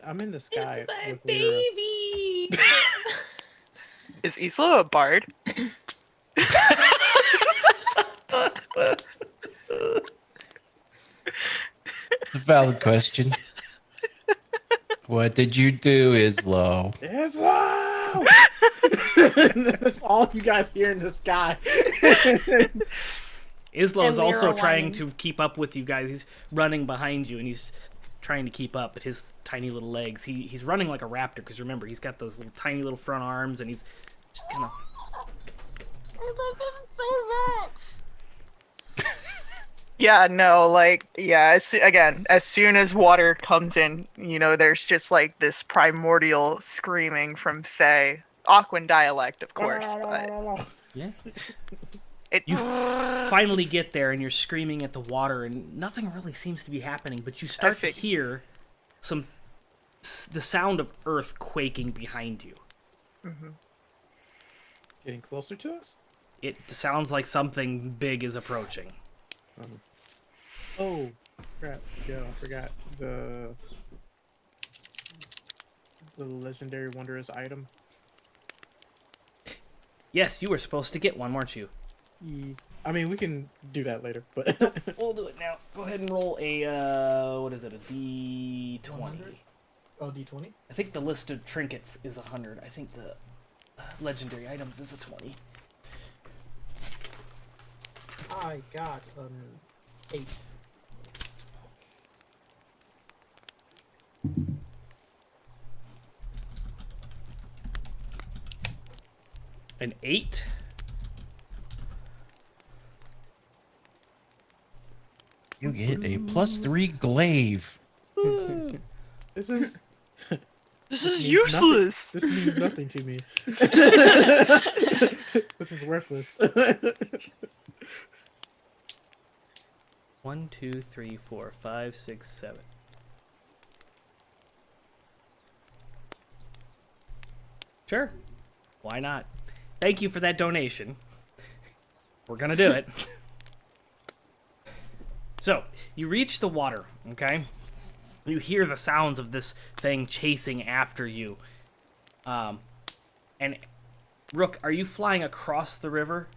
I'm in the sky It's my with Lyra. baby. Is Izzlo a bard? Valid question. What did you do, Izzlo? Izzlo! That's all you guys hear in the sky. Izzlo And is also Lyra trying whining. to keep up with you guys. He's running behind you, and he's trying to keep up at his tiny little legs. He's running like a raptor, because remember, he's got those little tiny little front arms, and he's just kind of... I love him so much. Yeah, no, like, yeah, as soon as water comes in, there's just like this primordial screaming from Faye. Aquan dialect, of course, but Yeah. it. You finally get there and you're screaming at the water and nothing really seems to be happening, but you start to hear the sound of earth quaking behind you. Getting closer to us? It sounds like something big is approaching. Oh, crap. Yeah, I forgot the legendary wondrous item. Yes, you were supposed to get one, weren't you? I mean, we can do that later, but We'll do it now. Go ahead and roll a, what is it, a D20. 100? Oh, D20? I think the list of trinkets is 100. I think the legendary items is a 20. I got an 8. An 8? You get a +3 glaive. This is This is means useless. this means nothing to me. This is worthless. 1, 2, 3, 4, 5, 6, 7. Sure. Why not? Thank you for that donation. We're gonna do it. So, you reach the water, okay? You hear the sounds of this thing chasing after you. And Rook, are you flying across the river?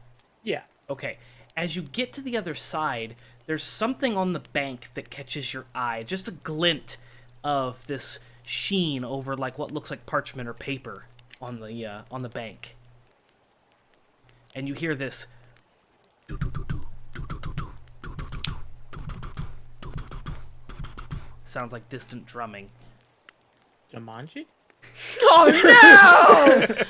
Yeah. Okay. As you get to the other side, there's something on the bank that catches your eye. Just a glint of this sheen over like what looks like parchment or paper on the bank. And you hear this sounds like distant drumming. Jumanji? Oh no!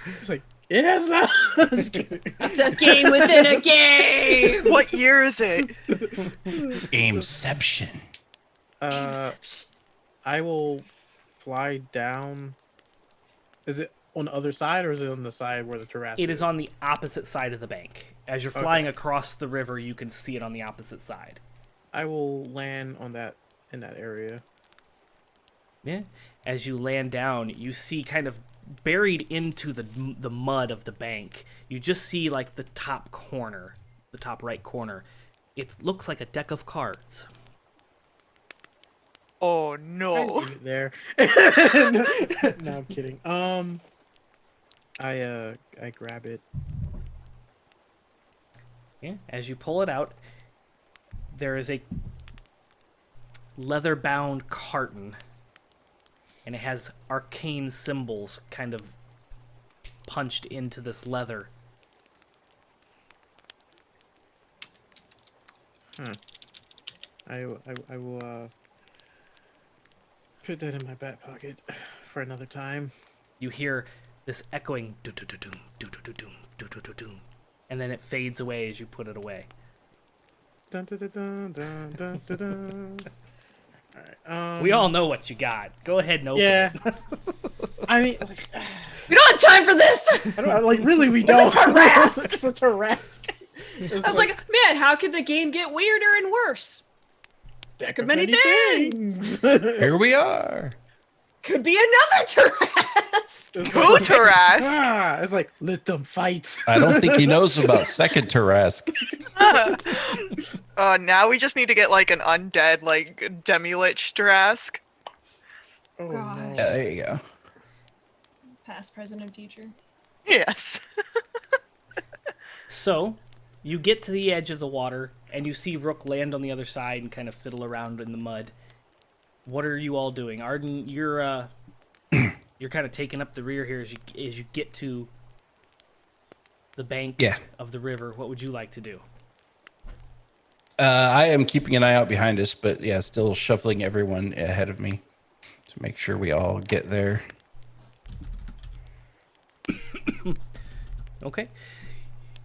It's like, yes, no. I'm just kidding. It's a game within a game. What year is it? Gameception. I will fly down. Is it on the other side, or is it on the side where the Tarrasque It is on the opposite side of the bank. As you're flying across the river, you can see it on the opposite side. I will land on that in that area. Yeah. As you land down, you see kind of buried into the mud of the bank. You just see like the top corner, the top right corner. It looks like a deck of cards. Oh I no. leave it there. No, I'm kidding. I grab it. Yeah. As you pull it out, there is a leather-bound carton, and it has arcane symbols kind of punched into this leather. I will put that in my back pocket for another time. You hear this echoing do-do-do-doom, do-do-do-doom, do-do-do-doom, and then it fades away as you put it away. Dun, dun, dun, dun, dun, dun, dun, dun. All right. We all know what you got. Go ahead and open Yeah. it. I mean, like, We don't have time for this. I don't, like really, we don't. Tarrasque. It's a Tarrasque. I was like, man, how could the game get weirder and worse? deck could of many things. Here we are. Could be another Tarrasque. It's Who like, Tarrasque? it's like, let them fight. I don't think he knows about second Tarrasque. Now we just need to get like an undead, like demi-lich Tarrasque. Oh, Gosh. no. Yeah, there you go. Past, present, and future. Yes. So, you get to the edge of the water, and you see Rook land on the other side and kind of fiddle around in the mud. What are you all doing? Arden, you're kind of taking up the rear here as you get to the bank of the river. What would you like to do? I am keeping an eye out behind us, but yeah, still shuffling everyone ahead of me to make sure we all get there. Okay.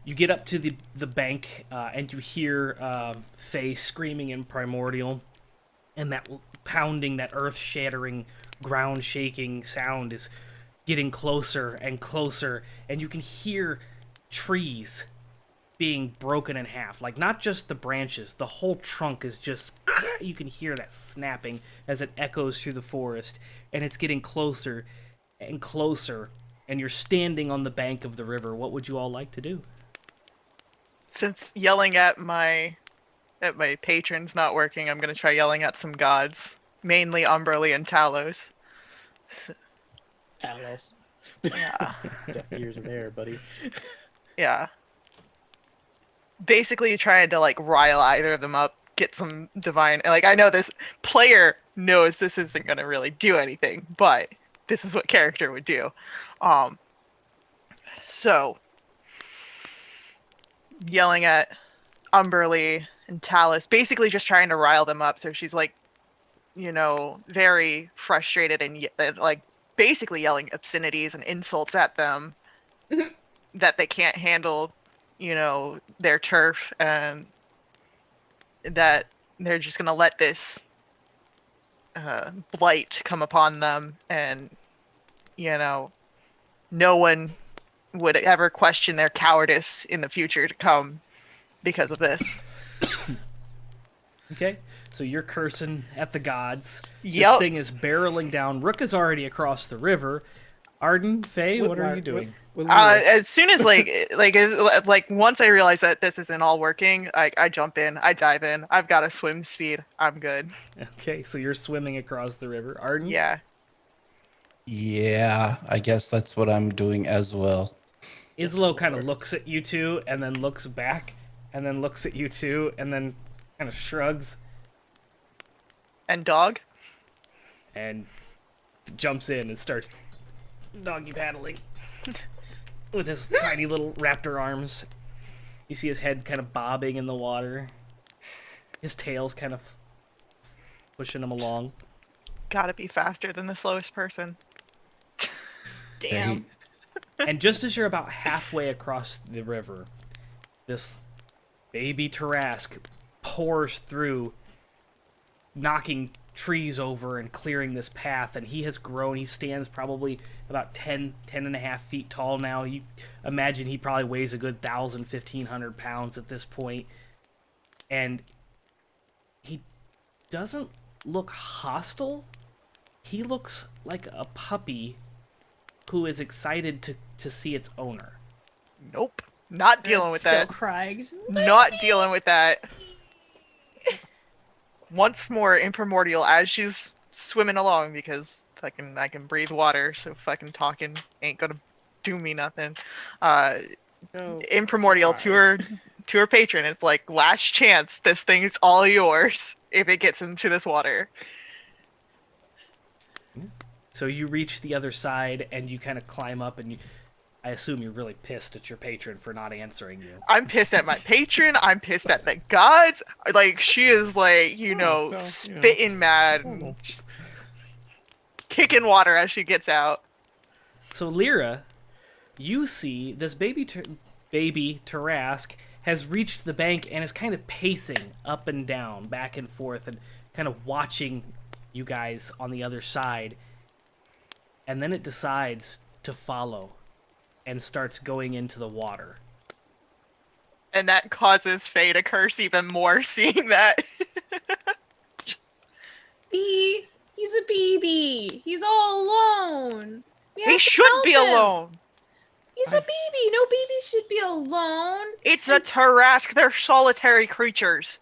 You get up to the bank, and you hear Faye screaming in Primordial, and that pounding, that earth-shattering, ground-shaking sound is getting closer and closer, and you can hear trees being broken in half. Like, not just the branches, the whole trunk is just... You can hear that snapping as it echoes through the forest, and it's getting closer and closer, and you're standing on the bank of the river. What would you all like to do? Since yelling at my patron's not working, I'm gonna try yelling at some gods, mainly Umberly and Talos. Talos. Yeah. Deaf ears in there, buddy. Yeah. Basically trying to like rile either of them up, get some divine, like I know this player knows this isn't gonna really do anything, but this is what character would do. So yelling at Umberly and Talos, basically just trying to rile them up. So she's like, you know, very frustrated and like basically yelling obscenities and insults at them that they can't handle, you know, their turf, and that they're just gonna let this blight come upon them, and you know, no one would ever question their cowardice in the future to come because of this. Okay, so you're cursing at the gods. Yep. This thing is barreling down. Rook is already across the river. Arden, Faye, what are you doing? As soon as like once I realize that this isn't all working, I jump in, I dive in. I've got a swim speed. I'm good. Okay, so you're swimming across the river. Arden? Yeah. Yeah, I guess that's what I'm doing as well. Izzlo kind of looks at you two, and then looks back, and then looks at you two, and then kind of shrugs, And dog? and jumps in and starts doggy paddling with his tiny little raptor arms. You see his head kind of bobbing in the water. His tail's kind of pushing him along. Gotta be faster than the slowest person. Damn. And just as you're about halfway across the river, this baby Tarrasque pours through, knocking trees over and clearing this path, and he has grown. He stands probably about 10 and a half feet tall now. You imagine he probably weighs a good 1,000, 1,500 pounds at this point. And he doesn't look hostile. He looks like a puppy who is excited to see its owner. Nope. Not dealing with Still that. crying. Not dealing with that. Once more in Primordial as she's swimming along, because fucking I can breathe water, so fucking talking ain't gonna do me nothing. In Primordial to her patron, it's like, last chance, this thing's all yours if it gets into this water. So you reach the other side, and you kind of climb up, and I assume you're really pissed at your patron for not answering you. I'm pissed at my patron. I'm pissed at the gods. Like, she is like, spitting mad, and just kicking water as she gets out. So Lyra, you see this baby Tarrasque has reached the bank and is kind of pacing up and down, back and forth, and kind of watching you guys on the other side. And then it decides to follow and starts going into the water. And that causes Faye to curse even more, seeing that. See? He's a baby. He's all alone. We have He to should help be him. alone. He's a baby. No baby should be alone. It's a Tarrasque. They're solitary creatures.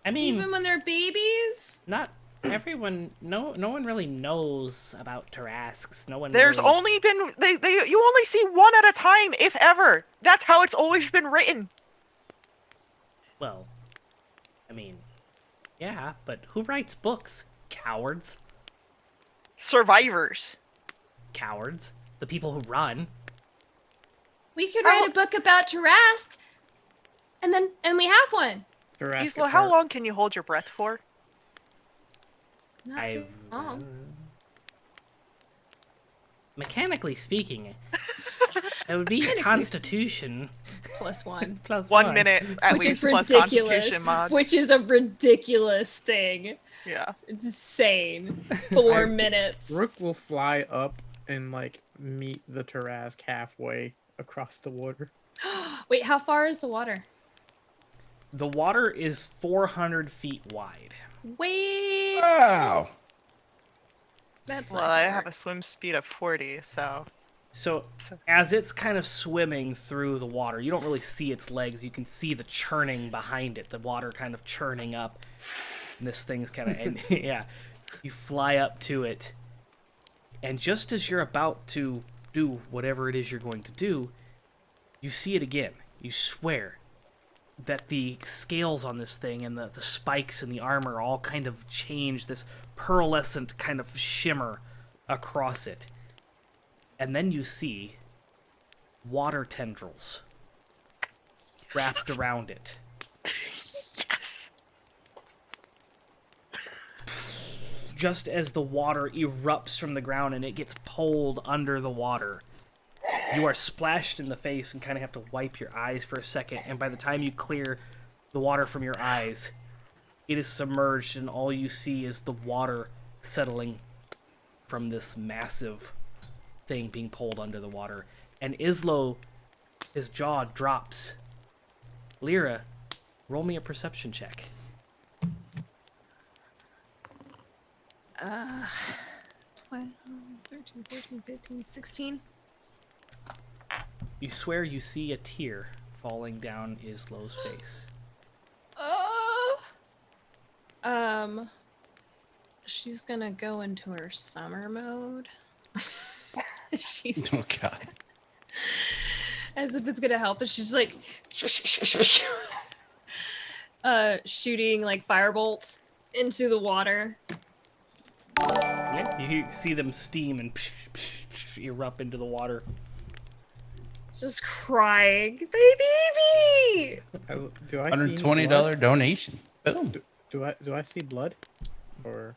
I mean, Even when they're babies? not everyone. No one really knows about Tarrasques. No one. There's really... only been you only see one at a time, if ever. That's how it's always been written. Well, I mean, yeah, but who writes books? Cowards. Survivors. Cowards. The people who run. We could write a book about Tarrasque, and we have one. Izzlo, how long can you hold your breath for? Not very long. Mechanically speaking, It would be your constitution +1. plus 1 minute at Which least is plus ridiculous. constitution mod. Which is a ridiculous thing. Yeah. It's insane. 4 I- minutes. Rook will fly up and like meet the Tarrasque halfway across the water. Wait, how far is the water? The water is 400 feet wide. Wait. Wow. That's Well, not I gonna have a work. swim speed of 40, so So as it's kind of swimming through the water, you don't really see its legs. You can see the churning behind it, the water kind of churning up. And this thing's kind of, yeah. You fly up to it, and just as you're about to do whatever it is you're going to do, you see it again. You swear that the scales on this thing and the spikes and the armor all kind of change, this pearlescent kind of shimmer across it. And then you see water tendrils wrapped around it. yes. Just as the water erupts from the ground and it gets pulled under the water, you are splashed in the face and kind of have to wipe your eyes for a second. And by the time you clear the water from your eyes, it is submerged and all you see is the water settling from this massive thing being pulled under the water. And Izzlo, his jaw drops. Lyra, roll me a perception check. 12, 13, 14, 15, 16. You swear you see a tear falling down Izzlo's face. She's gonna go into her summer mode. She's Oh God. as if it's gonna help, but she's like shooting like firebolts into the water. Yeah, you see them steam and erupt into the water. Just crying, baby. Do I see any $120 blood? donation. Boom. Do I see blood? Or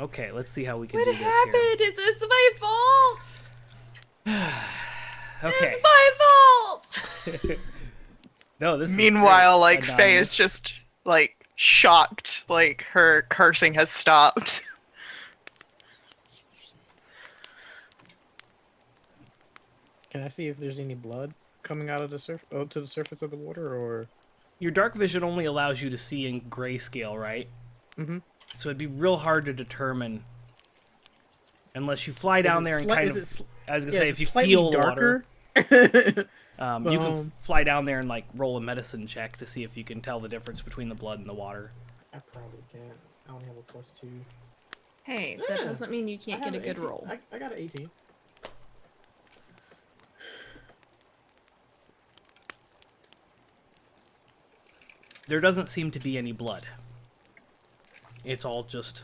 Okay, let's see how we can What do this happened? It's my fault. here. Okay. It's my fault. No, this is Meanwhile, great, like Faye is Anonymous. just like shocked, like her cursing has stopped. can I see if there's any blood coming out of the to the surface of the water, or? Your dark vision only allows you to see in grayscale, right? Mm-hmm. So it'd be real hard to determine unless you fly down there and kind of. I was gonna say if you feel water, darker. you can fly down there and like roll a medicine check to see if you can tell the difference between the blood and the water. I probably can't. I only have a +2. Hey, that doesn't mean you can't I get a have good 18. roll. I got an 18. There doesn't seem to be any blood. It's all just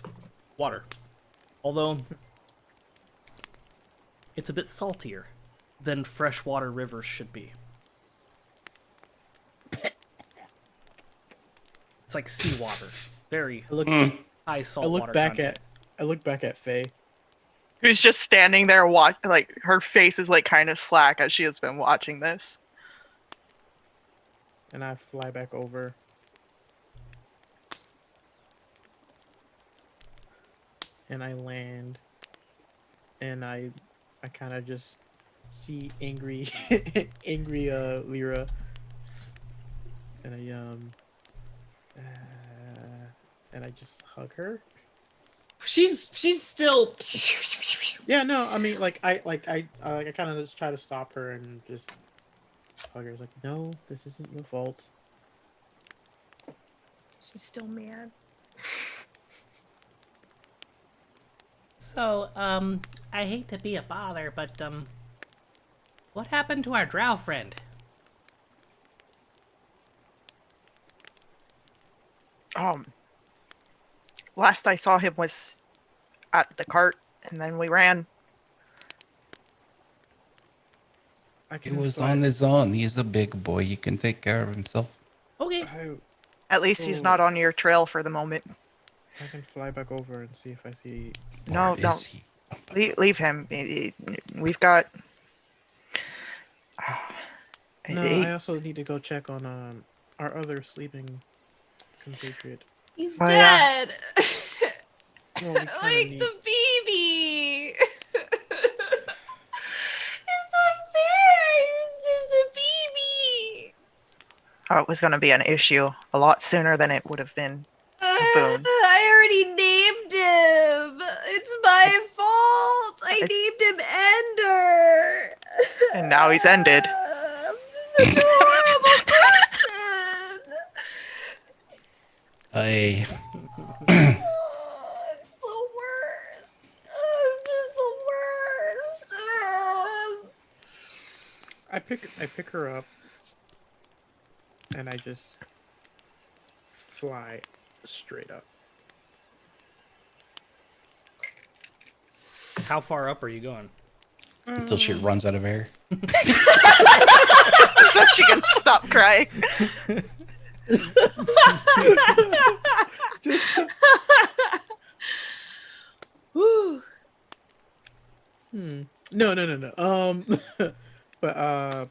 water. Although, it's a bit saltier than freshwater rivers should be. It's like seawater. Very I look. high salt I look water back content. at. I look back at Faye. Who's just standing there like her face is like kind of slack as she has been watching this. And I fly back over. And I land. And I kind of just see angry Lyra. And I just hug her. She's still. Yeah, no, I mean, I kind of just try to stop her and just hug her. It's like, no, this isn't your fault. She's still mad. So, I hate to be a bother, but, what happened to our drow friend? Last I saw him was at the cart, and then we ran. He was on his own. He's a big boy. He can take care of himself. Okay. At least he's Oh. not on your trail for the moment. I can fly back over and see if I see. No, Or no. is he? Leave him. We've got. No, He- I also need to go check on our other sleeping compatriot. He's Oh, yeah. dead. Well, we kind of Like need. the baby. It's unfair. He's just a baby. Oh, it was going to be an issue a lot sooner than it would have been a boon. I already named him. It's my fault. I named him Ender. And now he's ended. I'm just such a horrible person. I Oh, I'm the worst. I'm just the worst. I pick her up, and I just fly straight up. How far up are you going? until she runs out of air. So she can stop crying. Whew. No. But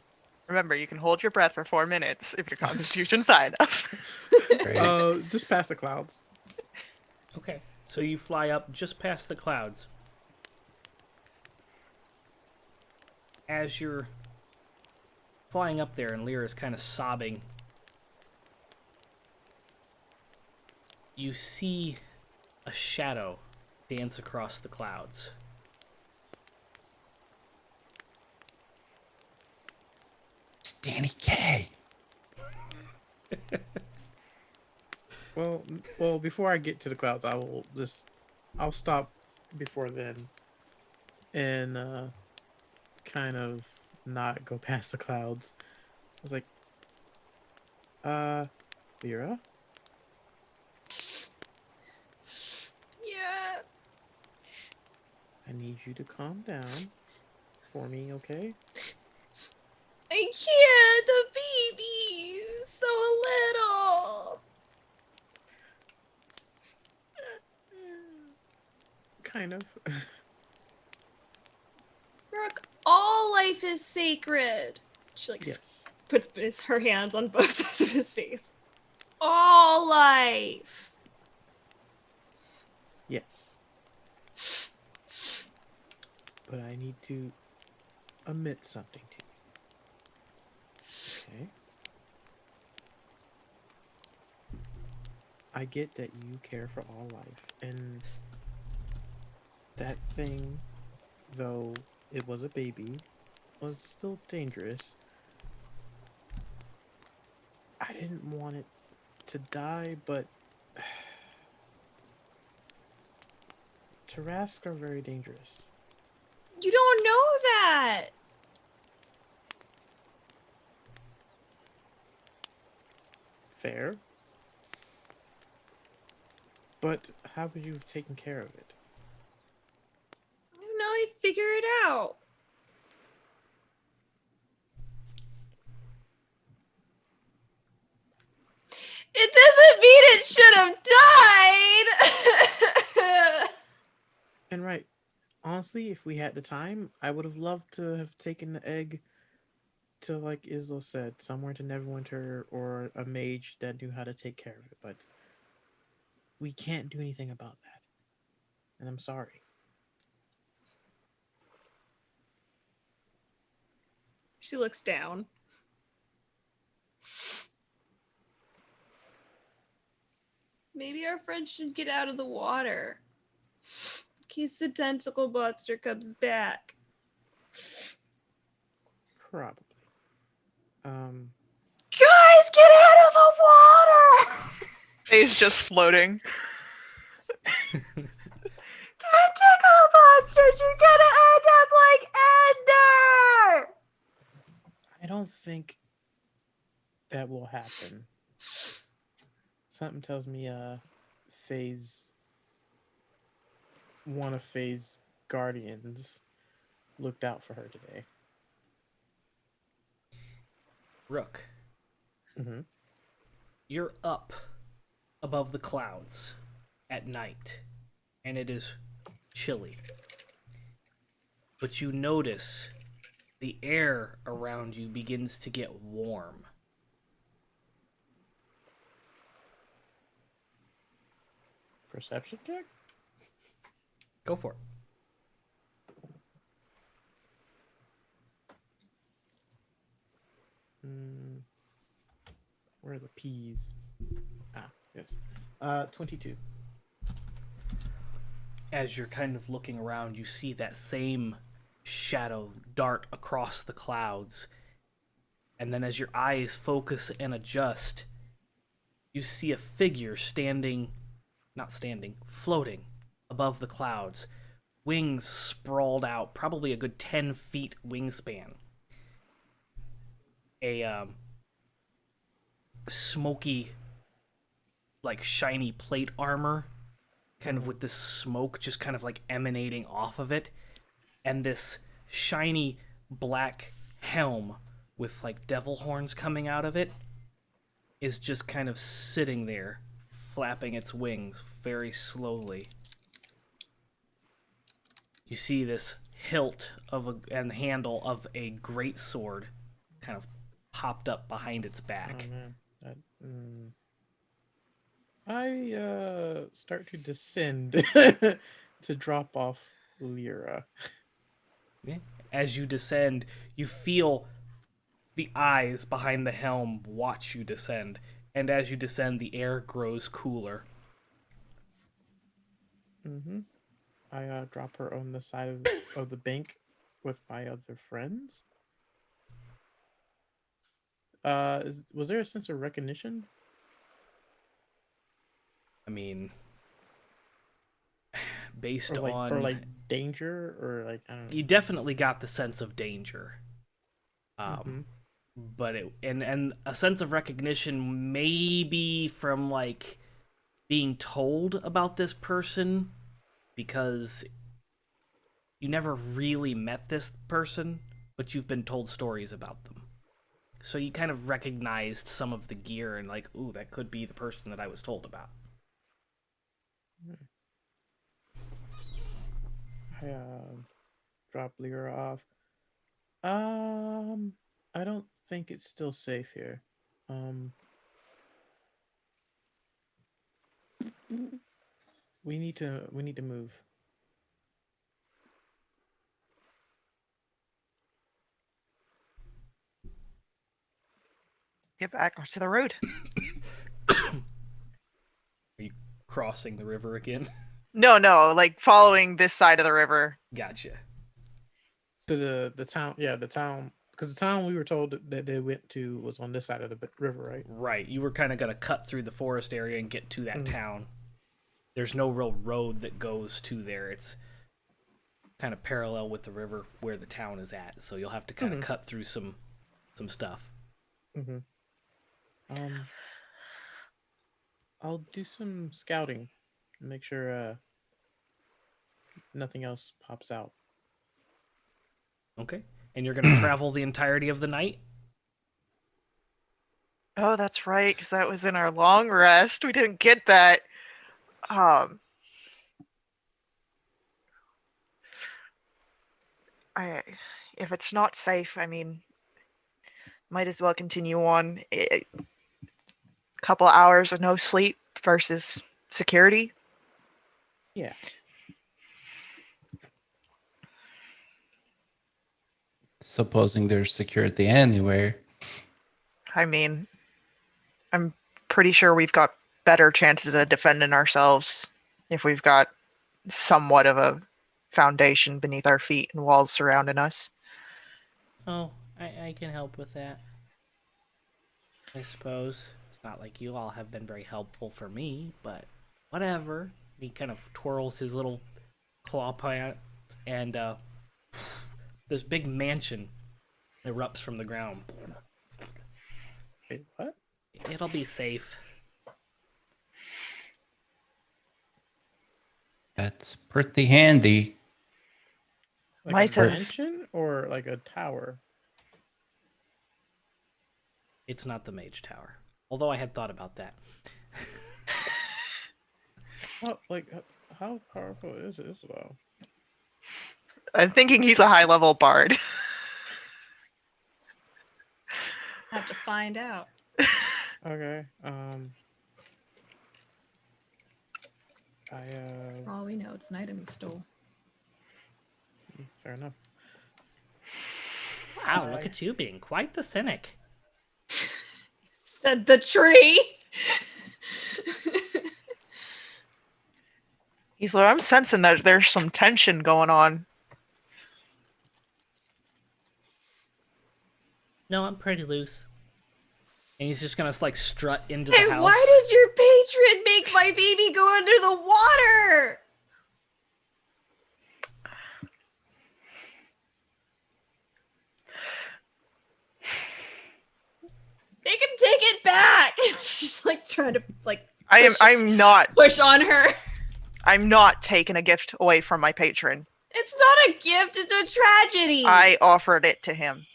Remember, you can hold your breath for 4 minutes if your constitution's high enough. Right? just past the clouds. Okay, so you fly up just past the clouds. As you're flying up there and Lyra's kind of sobbing, you see a shadow dance across the clouds. It's Danny Kaye. Well, before I get to the clouds, I'll stop before then, and kind of not go past the clouds. I was like, Lyra, Yeah. I need you to calm down for me, okay? I can't. The baby is so little. Kind of. Rook, all life is sacred. She Yes. puts her hands on both sides of his face. All life. Yes. But I need to admit something to you. Okay? I get that you care for all life, and that thing, though it was a baby, was still dangerous. I didn't want it to die, but Tarrasque are very dangerous. You don't know that. Fair. But how would you have taken care of it? I don't know. I'd figure it out. It doesn't mean it should have died. And right, honestly, if we had the time, I would have loved to have taken the egg to, like Izzlo said, somewhere to Neverwinter or a mage that knew how to take care of it, but we can't do anything about that. And I'm sorry. She looks down. Maybe our friend should get out of the water. In case the tentacle monster comes back. Probably. Guys, get out of the water! Faye's just floating. Tentacle monsters, you're gonna end up like Ender! I don't think that will happen. Something tells me one of Faye's guardians looked out for her today. Rook, Mm-hmm. you're up above the clouds at night, and it is chilly. but you notice the air around you begins to get warm. Perception check? Go for it. Where are the P's? Ah, yes. 22. As you're kind of looking around, you see that same shadow dart across the clouds. And then as your eyes focus and adjust, you see a figure floating above the clouds. Wings sprawled out, probably a good 10 feet wingspan. A smoky, like shiny plate armor, kind of with this smoke just kind of like emanating off of it, and this shiny black helm with like devil horns coming out of it is just kind of sitting there, flapping its wings very slowly. You see this hilt and handle of a great sword kind of popped up behind its back. Oh, man. I start to descend to drop off Lyra. Yeah. As you descend, you feel the eyes behind the helm watch you descend, and as you descend, the air grows cooler. I drop her on the side of the bank with my other friends. Was there a sense of recognition? I mean, based Or on like danger, or like, I don't know. you definitely got the sense of danger. But and a sense of recognition maybe from like being told about this person, because you never really met this person, but you've been told stories about them. So you kind of recognized some of the gear and like, ooh, that could be the person that I was told about. I drop Lyra off. I don't think it's still safe here. We need to move. Get back onto the road. Are you crossing the river again? No, like following this side of the river. Gotcha. To the town, the town, because the town we were told that they went to was on this side of the river, right? Right. You were kind of going to cut through the forest area and get to that town. There's no real road that goes to there. It's kind of parallel with the river where the town is at. So you'll have to kind of cut through some stuff. I'll do some scouting, make sure nothing else pops out. Okay. And you're going to travel the entirety of the night? Oh, that's right, because that was in our long rest. We didn't get that. If it's not safe, I mean, might as well continue on. A couple of hours of no sleep versus security. Yeah. Supposing there's security anywhere. I mean, I'm pretty sure we've got better chances of defending ourselves if we've got somewhat of a foundation beneath our feet and walls surrounding us. Oh, I can help with that. I suppose. It's not like you all have been very helpful for me, but whatever. He kind of twirls his little claw pants, and this big mansion erupts from the ground. Wait, what? It'll be safe. That's pretty handy. Like Might a have- mansion or like a tower? It's not the Mage Tower. Although I had thought about that. How powerful is Izzlo? I'm thinking he's a high-level bard. Have to find out. Okay. For all we know, it's an item he stole. Fair enough. Wow, look at you being quite the cynic. Said the tree. Izzlo, I'm sensing that there's some tension going on. No, I'm pretty loose. And he's just gonna like strut into Hey, the house. why did your patron make my baby go under the water? Make him take it back. She's like trying to like. I'm not push on her. I'm not taking a gift away from my patron. It's not a gift. It's a tragedy. I offered it to him.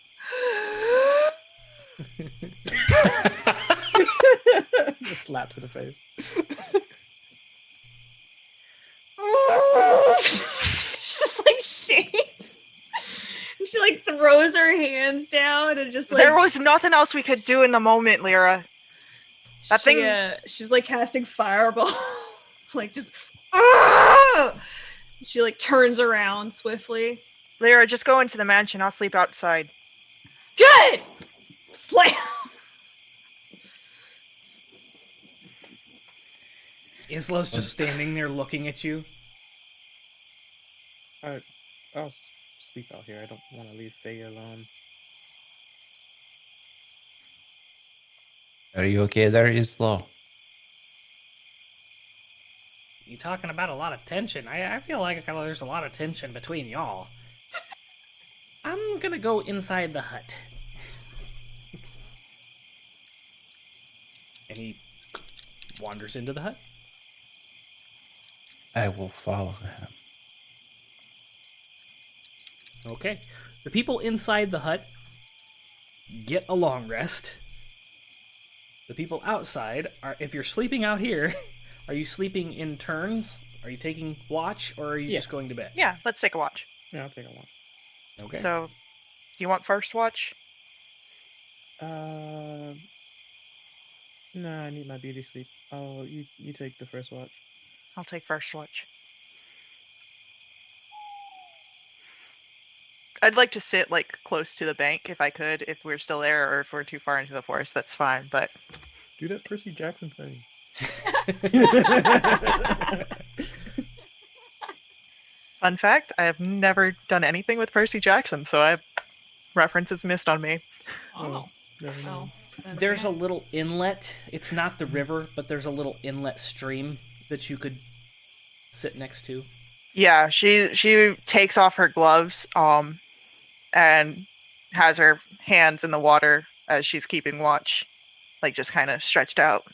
Just slap to the face. She's just like shakes. She like throws her hands down and just like. There was nothing else we could do in the moment, Lyra. That thing. She's like casting fireball. It's like just. She like turns around swiftly. Lyra, just go into the mansion. I'll sleep outside. Good. Slam. Izzlo's just standing there looking at you. I'll sleep out here. I don't want to leave Faye alone. Are you okay there, Izzlo? You talking about a lot of tension. I feel like there's a lot of tension between y'all. I'm gonna go inside the hut. And he wanders into the hut. I will follow him. Okay. The people inside the hut get a long rest. The people outside are, if you're sleeping out here, are you sleeping in turns? Are you taking watch, or are you just going to bed? Yeah, let's take a watch. Yeah, I'll take a watch. Okay. So, do you want first watch? Nah, I need my beauty sleep. Oh, you take the first watch. I'll take first watch. I'd like to sit like close to the bank if I could, if we're still there, or if we're too far into the forest, that's fine, but Do that Percy Jackson thing. fun fact, I have never done anything with Percy Jackson, so I have references missed on me. Oh. Never mind. There's a little inlet. It's not the river, but there's a little inlet stream that you could sit next to. Yeah, she takes off her gloves, and has her hands in the water as she's keeping watch, like just kind of stretched out.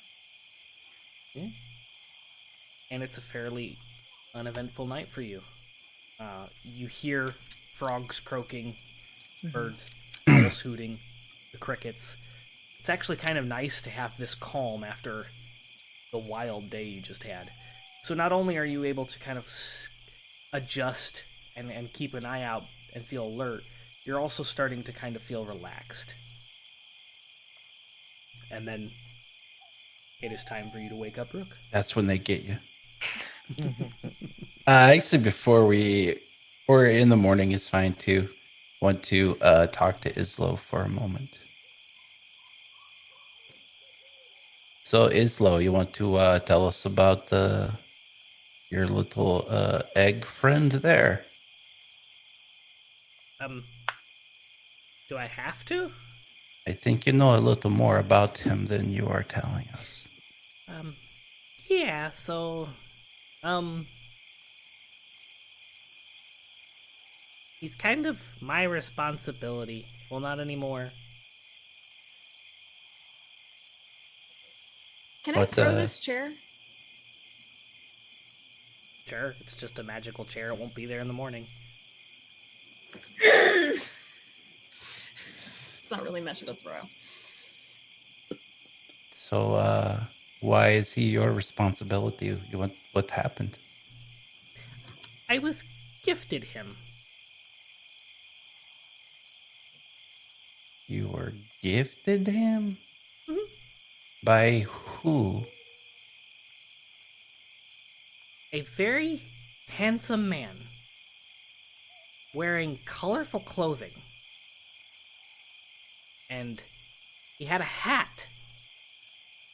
Yeah. And it's a fairly uneventful night for you. You hear frogs croaking, birds, owls hooting, the crickets. It's actually kind of nice to have this calm after the wild day you just had. So not only are you able to kind of adjust and keep an eye out and feel alert, you're also starting to kind of feel relaxed. And then it is time for you to wake up, Rook. That's when they get you. Actually, or in the morning is fine too. Want to talk to Izzlo for a moment. So Izzlo, you want to tell us about your little egg friend there? Do I have to? I think you know a little more about him than you are telling us. Yeah, so, he's kind of my responsibility. Well, not anymore. Can I But, throw this chair? Sure, it's just a magical chair. It won't be there in the morning. It's not really magical throw. So, why is he your responsibility? What happened? I was gifted him You were gifted him? Mhm. By who? A very handsome man wearing colorful clothing. And he had a hat.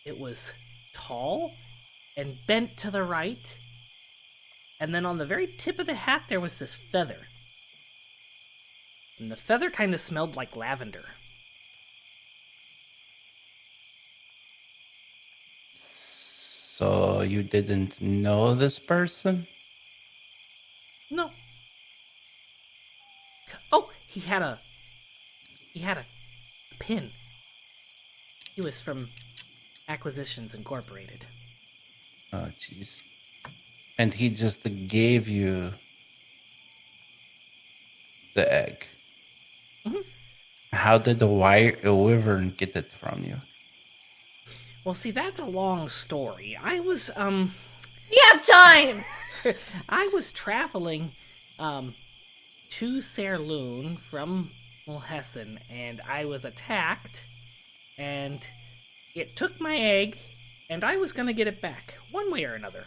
It was tall and bent to the right. And then on the very tip of the hat, there was this feather. And the feather kind of smelled like lavender. So you didn't know this person? No. Oh, he had a pin. He was from Acquisitions Incorporated. Oh, jeez. And he just gave you the egg. Mhm. How did the wyvern get it from you? Well, see, that's a long story. I was We have time. I was traveling to Serloon from Mulhessen, and I was attacked, and it took my egg, and I was gonna get it back, one way or another.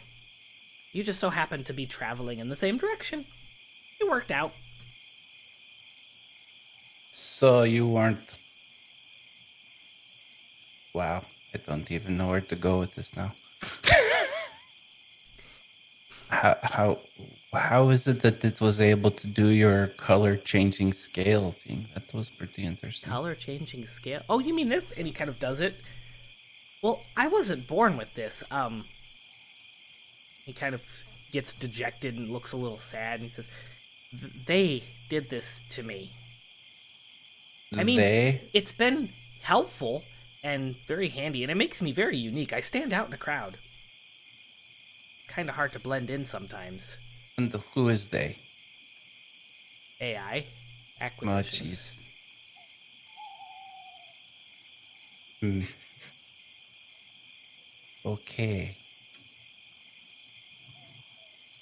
You just so happened to be traveling in the same direction. It worked out. So you weren't... Wow, I don't even know where to go with this now. How is it that it was able to do your color changing scale thing? That was pretty interesting. Color changing scale. Oh, you mean this? And he kind of does it. Well, I wasn't born with this. He kind of gets dejected and looks a little sad, and he says, "They did this to me." I mean, it's been helpful and very handy, and it makes me very unique. I stand out in a crowd. Kind of hard to blend in sometimes. And who is they? AI. Oh, Acquisitions. jeez. Okay.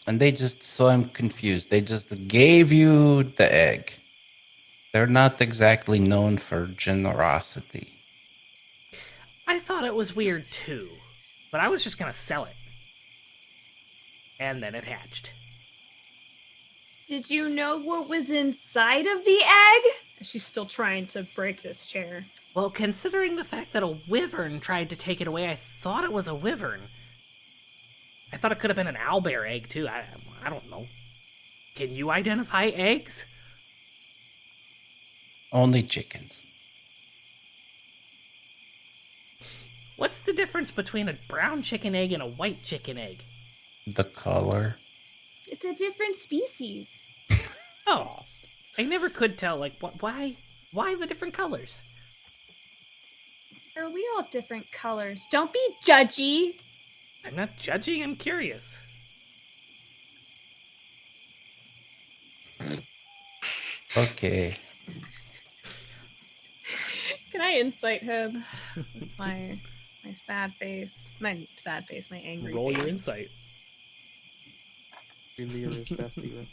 And they just, so I'm confused. They just gave you the egg. They're not exactly known for generosity. I thought it was weird too, but I was just gonna sell it. And then it hatched. Did you know what was inside of the egg? She's still trying to break this chair. Well, considering the fact that a wyvern tried to take it away, I thought it was a wyvern. I thought it could have been an owlbear egg too. I don't know. Can you identify eggs? Only chickens. What's the difference between a brown chicken egg and a white chicken egg? The color. It's a different species. Oh, I never could tell. Like, why the different colors? Are we all different colors? Don't be judgy. I'm not judging. I'm curious. Okay. Can I insight him? It's my sad face. My sad face, my angry Roll face. your insight. Lyra's best even.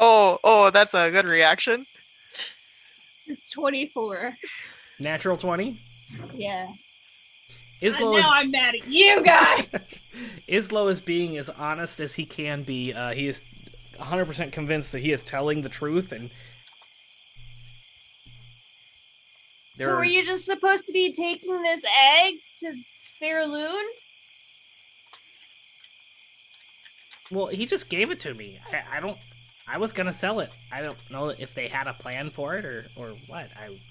Oh, that's a good reaction. It's 24. Natural 20. Yeah. Izzlo is Now I'm mad at you guys. Izzlo is being as honest as he can be. He is 100% convinced that he is telling the truth, and So were you just supposed to be taking this egg to Fairloon? Well, he just gave it to me. I was gonna sell it. I don't know if they had a plan for it or what.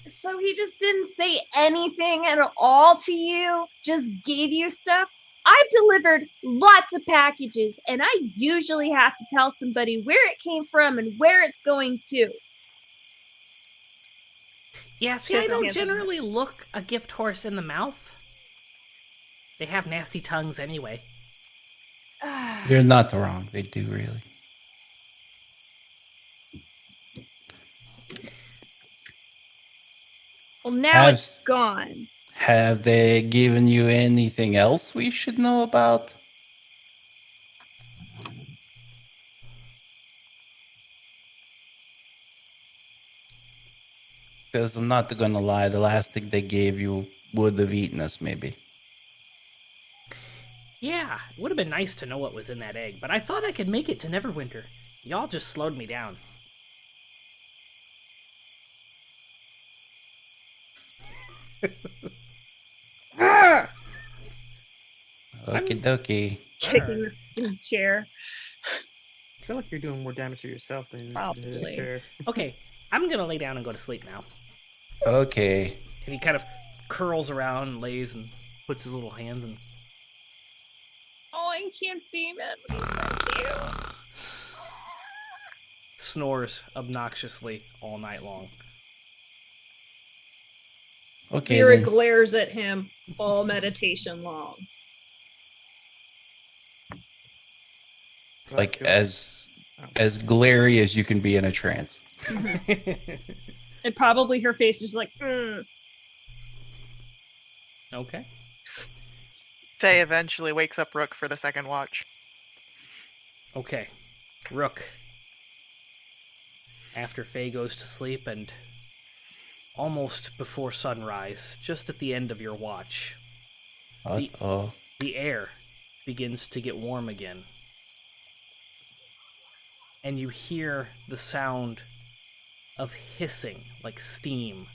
So he just didn't say anything at all to you? Just gave you stuff? I've delivered lots of packages, and I usually have to tell somebody where it came from and where it's going to. Yeah, see, She I has her don't hands on her. generally look a gift horse in the mouth. They have nasty tongues anyway. You're not wrong. They do, really. Well, now Have- it's gone. Have they given you anything else we should know about? Because I'm not gonna lie, the last thing they gave you would have eaten us, maybe. Yeah, it would have been nice to know what was in that egg, but I thought I could make it to Neverwinter. Y'all just slowed me down. Ah! Okie dokie. Kicking the fucking chair. I feel like you're doing more damage to yourself than to the Probably. chair. Okay, I'm gonna lay down and go to sleep now. Okay. And he kind of curls around and lays and puts his little hands in. Oh, I can't steam it. He's so cute. Snores obnoxiously all night long. Okay. Lyra Then. glares at him all meditation long. Like as glary as you can be in a trance. And probably her face is like, Okay. Faye eventually wakes up Rook for the second watch. Okay. Rook. After Faye goes to sleep and almost before sunrise, just at the end of your watch, Uh-oh. the air begins to get warm again. And you hear the sound of hissing, like steam.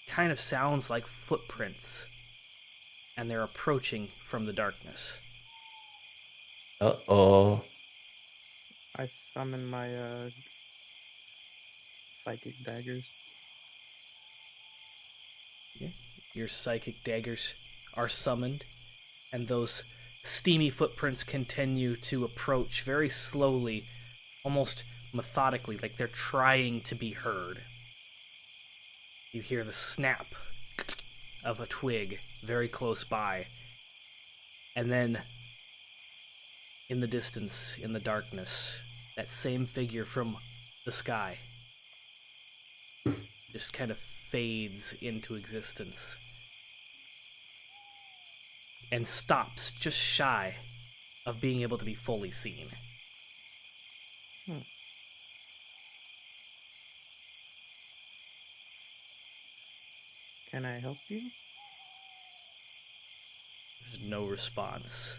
Kind of sounds like footprints. And they're approaching from the darkness. Uh-oh. I summon my psychic daggers. Your psychic daggers are summoned, and those steamy footprints continue to approach very slowly, almost methodically, like they're trying to be heard. You hear the snap of a twig very close by, and then in the distance, in the darkness, that same figure from the sky just kind of fades into existence and stops just shy of being able to be fully seen. Can I help you? There's no response.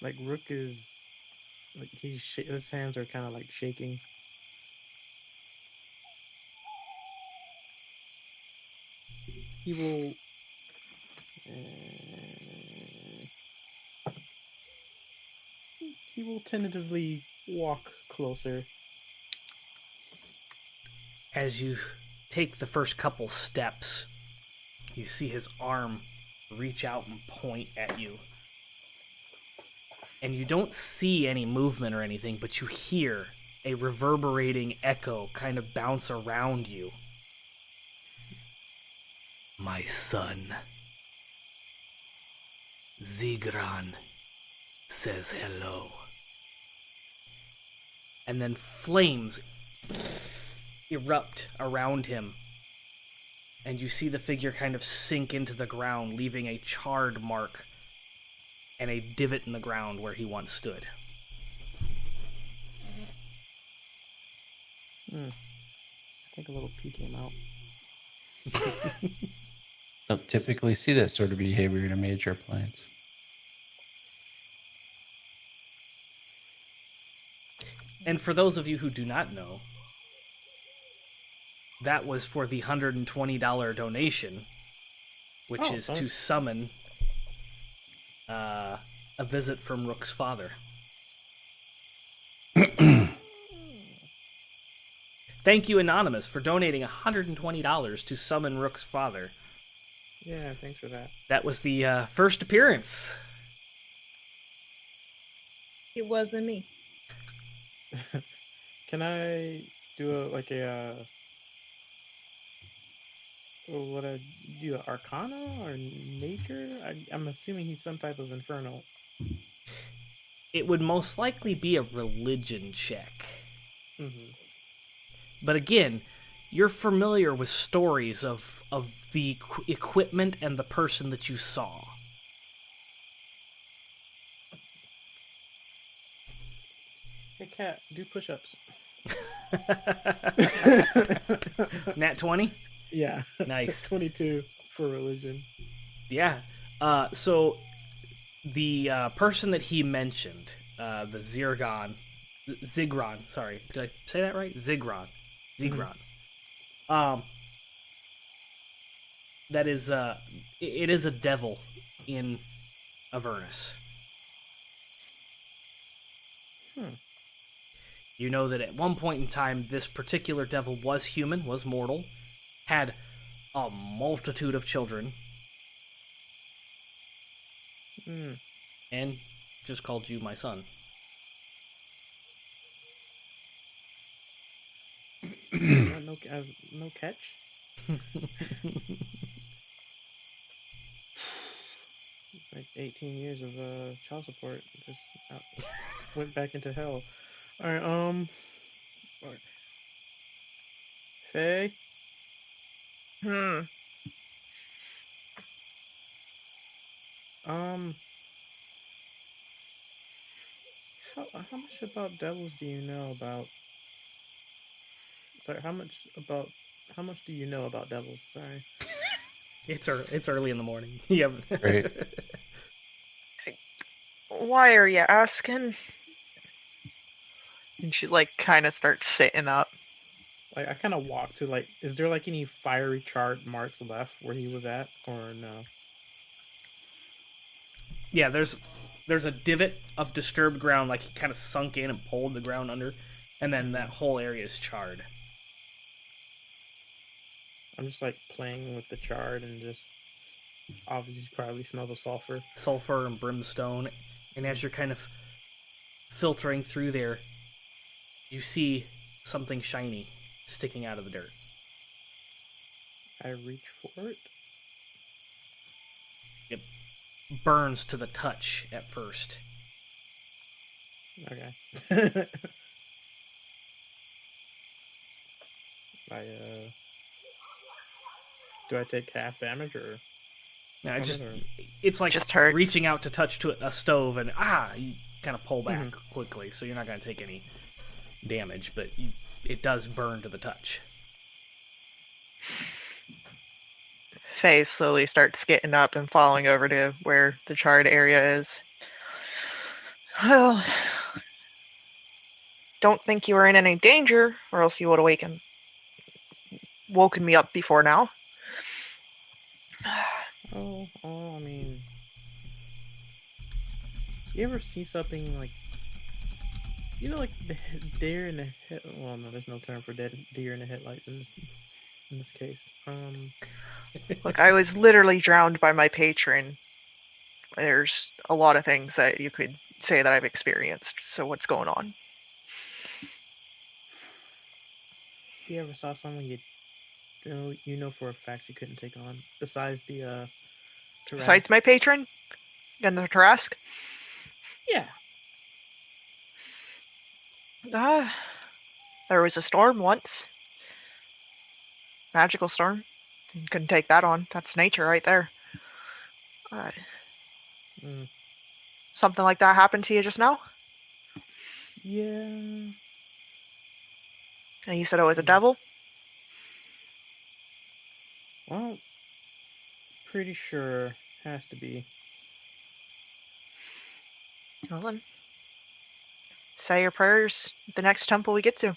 Like Rook is, like his hands are kind of like shaking. He will. He will tentatively walk closer. As you take the first couple steps, you see his arm reach out and point at you. And you don't see any movement or anything, but you hear a reverberating echo kind of bounce around you. My son, Zigran, says hello. And then flames erupt around him, and you see the figure kind of sink into the ground, leaving a charred mark and a divot in the ground where he once stood. I think a little pee came out. Don't typically see that sort of behavior in a major appliance. And for those of you who do not know, that was for the $120 donation, which is to summon a visit from Rook's father. Thank you, Anonymous, for donating $120 to summon Rook's father. Yeah, thanks for that. That was the first appearance. it wasn't me. Can I do what I do, an Arcana or Nature? I'm assuming he's some type of Infernal. It would most likely be a religion check. Mm-hmm. But again, you're familiar with stories of the equipment and the person that you saw. Hey, cat, do push-ups. Nat 20? Yeah. Nice. 22 for religion. Yeah. So the person that he mentioned, the Zigron, sorry. Did I say that right? Zigron. That is, it is a devil in Avernus. You know that at one point in time, this particular devil was human, was mortal, had a multitude of children, and just called you my son. No catch. It's like 18 years of child support. Just went back into hell. All right. All right. Faye. How much about devils do you know about? Sorry, how much do you know about devils? Sorry. It's early in the morning. Yeah. Right. Why are you asking? And she like kind of starts sitting up. Like I kind of walk to like, is there like any fiery charred marks left where he was at, or no? Yeah, there's a divot of disturbed ground, like he kind of sunk in and pulled the ground under, and then that whole area is charred. I'm just like playing with the charred and just obviously probably smells of sulfur. Sulfur and brimstone, and as you're kind of filtering through there, you see something shiny sticking out of the dirt. I reach for it. It burns to the touch at first. Okay. Do I take half damage or? No, it's like just hurts. reaching out to touch to a stove and you kind of pull back quickly, so you're not going to take any damage, but it does burn to the touch. Faye slowly starts getting up and falling over to where the charred area is. Well, don't think you were in any danger, or else you would have woken me up before now. Oh, I mean, you ever see something like, like the deer in the head? Well, no, there's no term for deer in the headlights in this case. Look, I was literally drowned by my patron. There's a lot of things that you could say that I've experienced. So what's going on? You ever saw someone you know for a fact you couldn't take on besides the Tarrasque? Besides my patron and the Tarrasque? Yeah. There was a storm once. Magical storm. You couldn't take that on. That's nature right there. Something like that happened to you just now? Yeah. And you said it was a devil? Well, pretty sure has to be. Well then, say your prayers at the next temple we get to.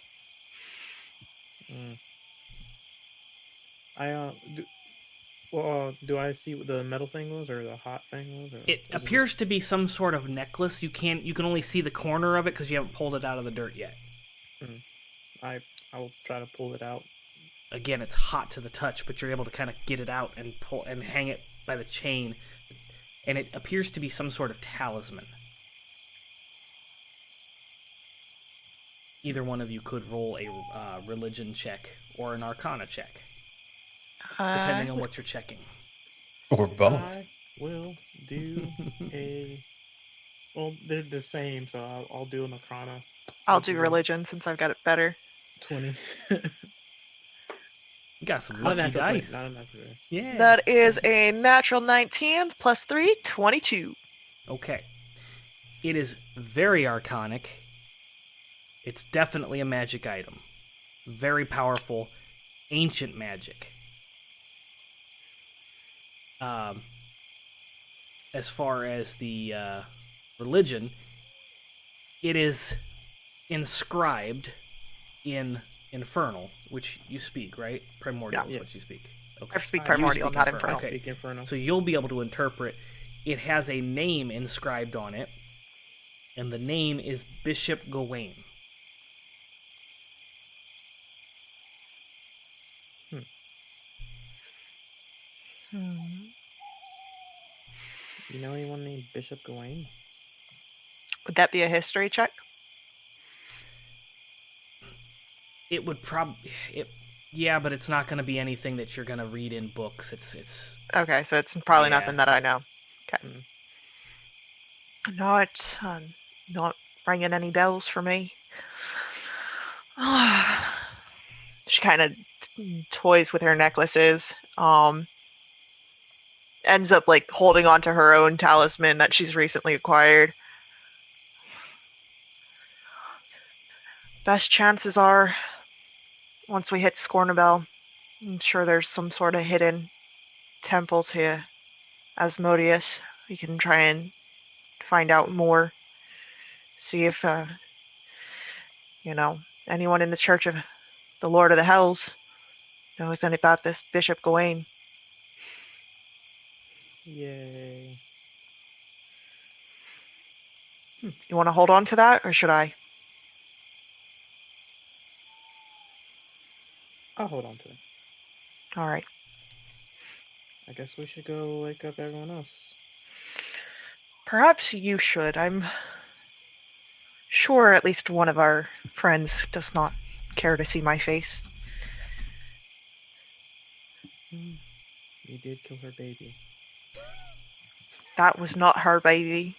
Do I see what the metal thing was or the hot thing was? Or It appears to be some sort of necklace. You can only see the corner of it because you haven't pulled it out of the dirt yet. I will try to pull it out. Again, it's hot to the touch, but you're able to kind of get it out and pull and hang it by the chain, and it appears to be some sort of talisman. Either one of you could roll a religion check or an arcana check, depending on what you're checking. Or both. I will do a. Well, they're the same, so I'll do an arcana. I'll do religion since I've got it better. 20. You got some lucky dice. Yeah. That is a natural 19 plus 3, 22. Okay. It is very arcanic. It's definitely a magic item. very powerful, ancient magic. As far as the religion, it is inscribed in Infernal, which you speak, right? Primordial is Yeah. what you speak. Okay. I speak You primordial, speak not Infernal. infernal. Okay. Speak Infernal. So you'll be able to interpret. It has a name inscribed on it, and the name is Bishop Gawain. You know anyone named Bishop Gawain? Would that be a history check? It would yeah, but it's not going to be anything that you're going to read in books. It's Okay, so it's probably Yeah. nothing that I know. Okay. Mm. No, it's not ringing any bells for me. She kind of toys with her necklaces. Ends up like holding on to her own talisman that she's recently acquired. Best chances are, once we hit Scornabel, I'm sure there's some sort of hidden temples here. Asmodeus, we can try and find out more. See if, anyone in the Church of the Lord of the Hells knows anything about this Bishop Gawain. Yay. You want to hold on to that, or should I? I'll hold on to it. All right. I guess we should go wake up everyone else. Perhaps you should. I'm sure at least one of our friends does not care to see my face. You did kill her baby. That was not her baby.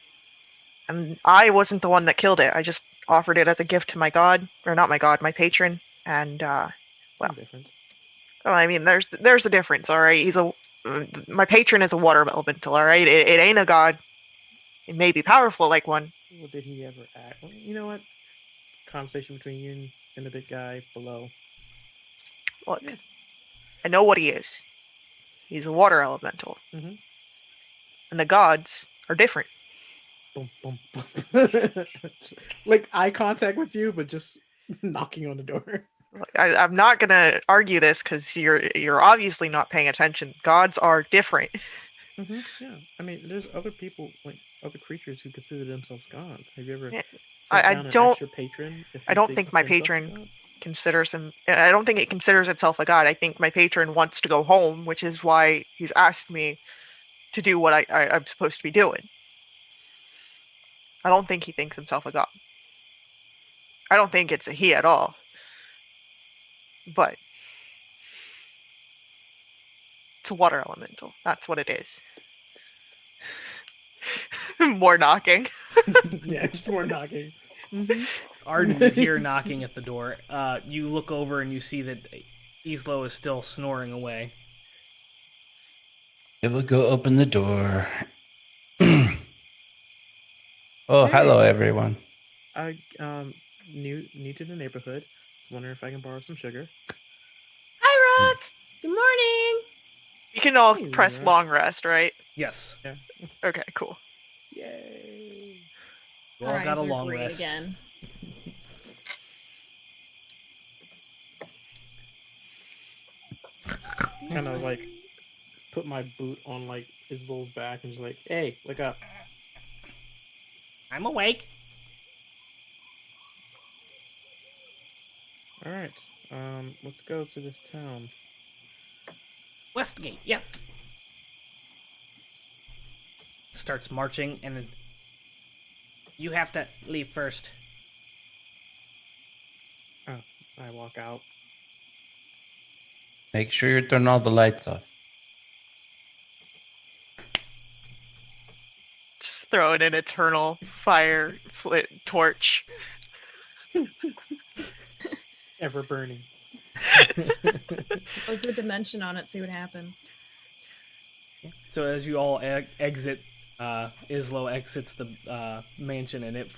And I wasn't the one that killed it. I just offered it as a gift to my god. Or not my god, my patron. And, Some well, difference. well, I mean, there's a difference, alright? My patron is a water elemental, alright? It ain't a god. It may be powerful like one. Well, did he ever act? Well, you know what? Conversation between you and the big guy below. Look, I know what he is. He's a water elemental. Mhm. And the gods are different. Boom, boom, boom. Like eye contact with you, but just knocking on the door. I'm not gonna argue this because you're obviously not paying attention. Gods are different. Yeah, I mean, there's other people, like other creatures, who consider themselves gods. Have you ever Yeah. sat I down and don't- asked your patron? If I he don't thinks think my himself a patron god? considers him. I don't think it considers itself a god. I think my patron wants to go home, which is why he's asked me to do what I'm supposed to be doing. I don't think he thinks himself a god. I don't think it's a he at all. But it's a water elemental. That's what it is. More knocking. Yeah, just more knocking. Arden, you hear knocking at the door. You look over and you see that Izzlo is still snoring away. It will go open the door. Oh, hello, everyone. I new to the neighborhood. Wondering if I can borrow some sugar. Hi, Rook. Good morning. You can all Hey, press Lyra. long rest, right? Yes. Yeah. Okay, cool. Yay! You all Our got a eyes are long great rest. again. Kind of like put my boot on like Izzlo's back and just like, hey, wake up. I'm awake. All right. Let's go to this town. Westgate, yes. Starts marching, and then you have to leave first. Oh, I walk out. Make sure you turn all the lights off. Just throw in an eternal fire flit torch. Ever burning. Close the dimension on it, see what happens. So as you all exit, Izzlo exits the mansion, and it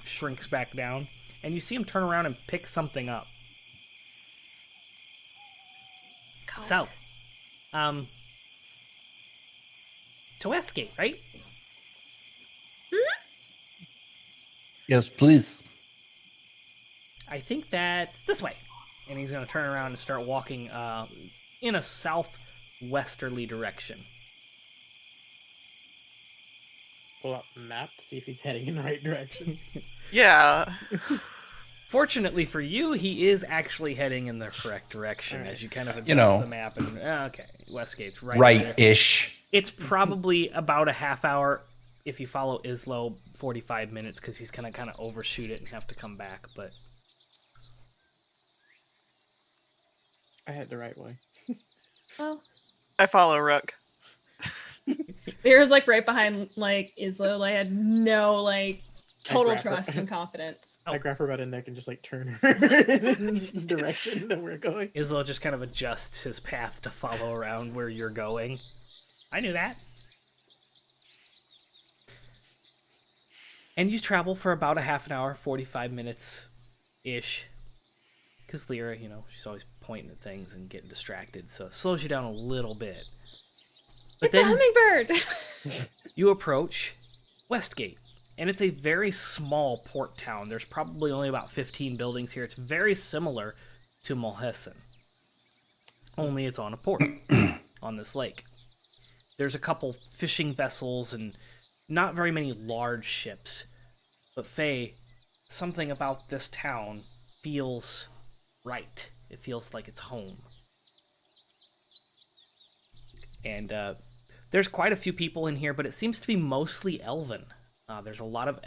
shrinks back down. And you see him turn around and pick something up. So, to Westgate, right? Yes, please. I think that's this way. And he's going to turn around and start walking in a southwesterly direction. Pull up the map to see if he's heading in the right direction. Yeah. Fortunately for you, he is actually heading in the correct direction Alright. as you kind of adjust You know. the map. And okay, Westgate's right there. Right-ish. It's probably about a half hour if you follow Izzlo, 45 minutes, because he's going to kind of overshoot it and have to come back. But I had the right way. Well, I follow Rook. Lyra's like right behind like Izzlo. Like, I had no like total grab her. trust and confidence. I grab her by the neck and just like turn her in the direction that we're going. Izzlo just kind of adjusts his path to follow around where you're going. I knew that. And you travel for about a half an hour, 45 minutes-ish. Because Lyra, you know, she's always pointing at things and getting distracted, so it slows you down a little bit. But It's a hummingbird. you approach Westgate, and it's a very small port town. There's probably only about 15 buildings here. It's very similar to Mulhessen, only it's on a port on this lake. There's a couple fishing vessels and not very many large ships. But Faye, something about this town feels right. It feels like it's home. And there's quite a few people in here, but it seems to be mostly elven. There's a lot of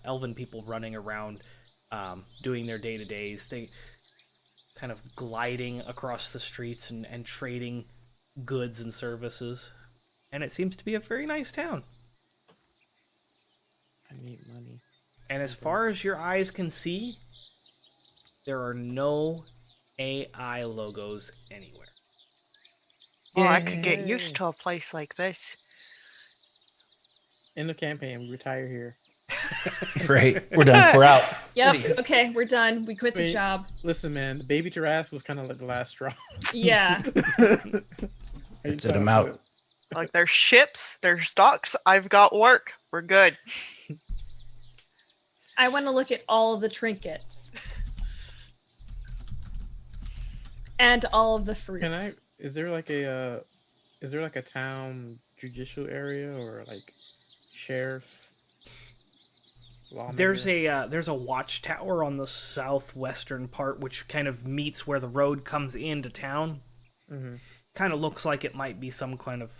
elven people running around, doing their day-to-days. They kind of gliding across the streets and trading goods and services. And it seems to be a very nice town. I need money. And as far as your eyes can see, there are no AI logos anywhere. Well, I could get used to a place like this. End of campaign. We retire here. Great. We're done. We're out. Yep. Okay, we're done. We quit the Wait. job. Listen, man, the baby Tarrasque was kind of like the last straw. Yeah. That's it. I'm out. Like, there's ships, there's docks. I've got work. We're good. I want to look at all of the trinkets. And all of the fruit. Can I? Is there like a town judicial area or like sheriff? There's a watchtower on the southwestern part, which kind of meets where the road comes into town. Mm-hmm. Kind of looks like it might be some kind of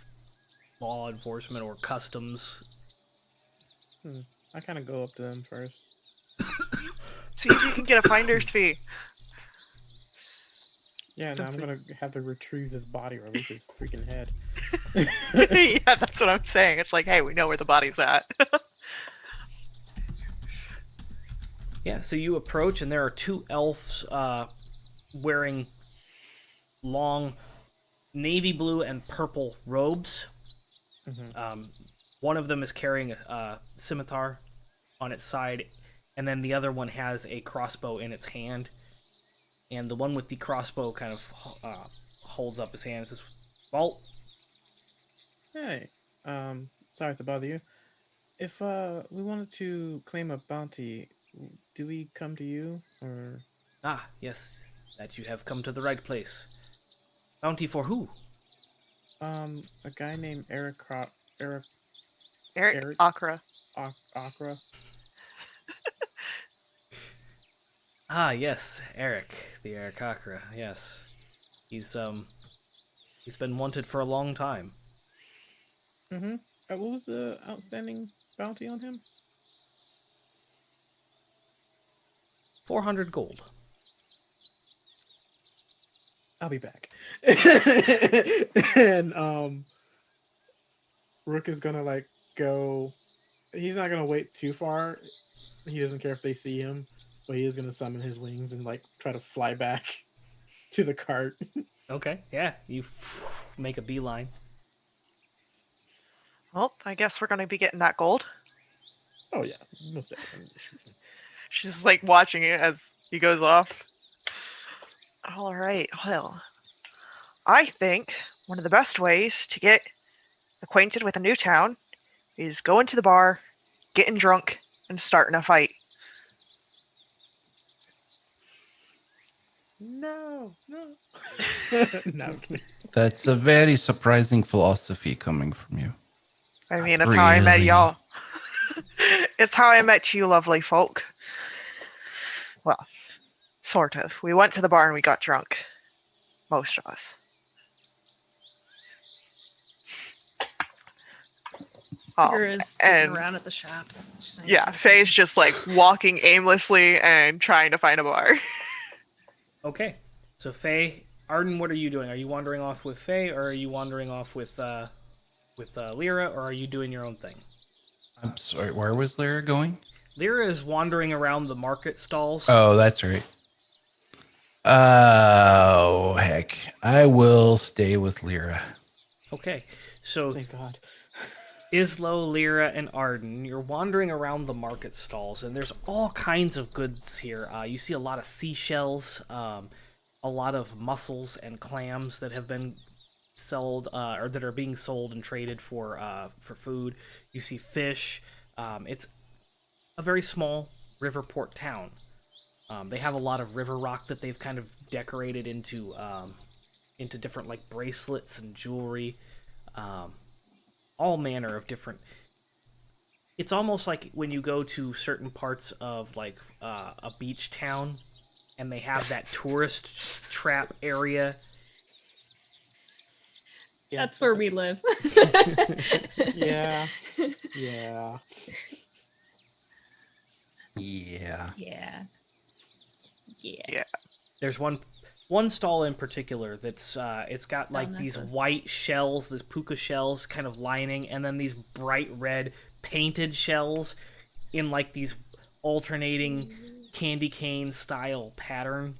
law enforcement or customs. I kind of go up to them first. See if you can get a finder's fee. Yeah, no, I'm gonna have to retrieve his body or at least his freaking head. Yeah, that's what I'm saying. It's like, hey, we know where the body's at. Yeah, so you approach, and there are two elves wearing long navy blue and purple robes. Mm-hmm. One of them is carrying a scimitar on its side, and then the other one has a crossbow in its hand. And the one with the crossbow kind of holds up his hand and says, "Well, Hey, sorry to bother you. If we wanted to claim a bounty, do we come to you or? yes, that you have come to the right place. Bounty for who?" A guy named Eric Akra. Akra. Yes, Eric, the Eric Akra, yes. He's been wanted for a long time. Mm-hmm. What was the outstanding bounty on him? 400 gold. I'll be back. And Rook is gonna like go. He's not gonna wait too far. He doesn't care if they see him, but he is gonna summon his wings and like try to fly back to the cart. Okay, yeah, you make a beeline. Well, I guess we're going to be getting that gold. Oh yeah, most definitely. She's like watching it as he goes off. All right, well, I think one of the best ways to get acquainted with a new town is going to the bar, getting drunk, and starting a fight. No. No, I'm kidding. That's a very surprising philosophy coming from you. I mean, it's how I met Really? y'all. It's how I met you lovely folk. Well, sort of. We went to the bar and we got drunk. Most of us. Lyra's and digging around at the shops. She's like, yeah, Faye's just like walking aimlessly and trying to find a bar. Okay. So Faye, Arden, what are you doing? Are you wandering off with Faye, or are you wandering off with Lyra, or are you doing your own thing? I'm sorry, where was Lyra going? Lyra is wandering around the market stalls. Oh, that's right. Oh, heck. I will stay with Lyra. Okay. So Thank God. Izzlo, Lyra, and Arden, you're wandering around the market stalls, and there's all kinds of goods here. You see a lot of seashells, a lot of mussels and clams that have been sold, or that are being sold and traded for food. You see fish. It's a very small river port town. They have a lot of river rock that they've kind of decorated into different like bracelets and jewelry. All manner of different. It's almost like when you go to certain parts of like a beach town, and they have that tourist trap area. Yeah, That's where we live. Yeah. Yeah. Yeah. Yeah. Yeah. There's one stall in particular that's it's got like these necklace. white shells, this puka shells kind of lining, and then these bright red painted shells in like these alternating candy cane style pattern.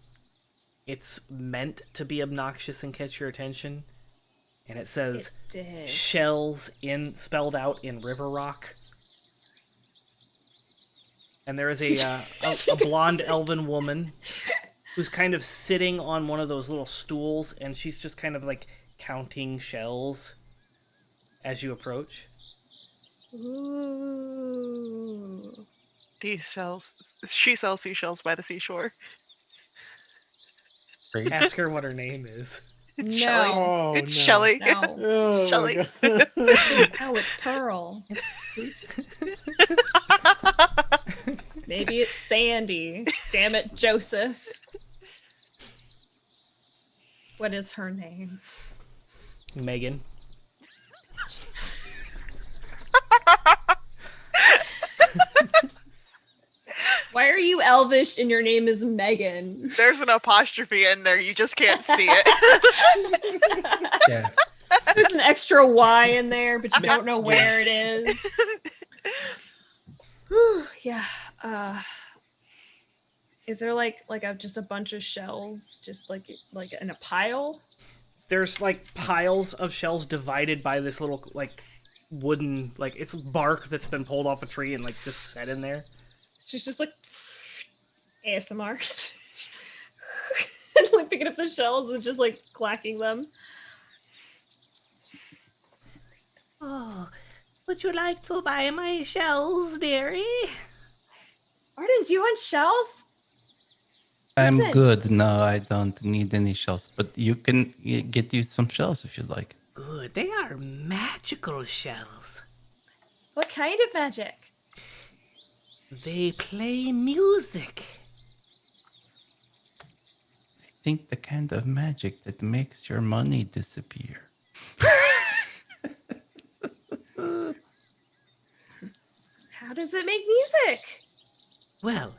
It's meant to be obnoxious and catch your attention, and it says It did. shells spelled out in river rock. And there is a blonde elven woman who's kind of sitting on one of those little stools, and she's just kind of like counting shells as you approach. Ooh. She sells seashells by the seashore. Ask her what her name is. It's No. Shelley. Oh, It's no. Shelley. No. Oh, Shelley. my God. Oh, it's Pearl. Maybe it's Sandy. Damn it, Joseph. What is her name? Megan. Why are you elvish and your name is Megan? There's an apostrophe in there. You just can't see it. Yeah. There's an extra Y in there, but you don't know where it is. Whew, yeah. Is there like just a bunch of shells, just like in a pile? There's like piles of shells divided by this little like wooden, like it's bark that's been pulled off a tree and like just set in there. She's just like ASMR, like picking up the shells and just like clacking them. Oh, would you like to buy my shells, dearie? Arden, do you want shells? I'm Listen. good. No, I don't need any shells, but you can get you some shells if you'd like. Good, they are magical shells. What kind of magic? They play music. I think the kind of magic that makes your money disappear. How does it make music? Well,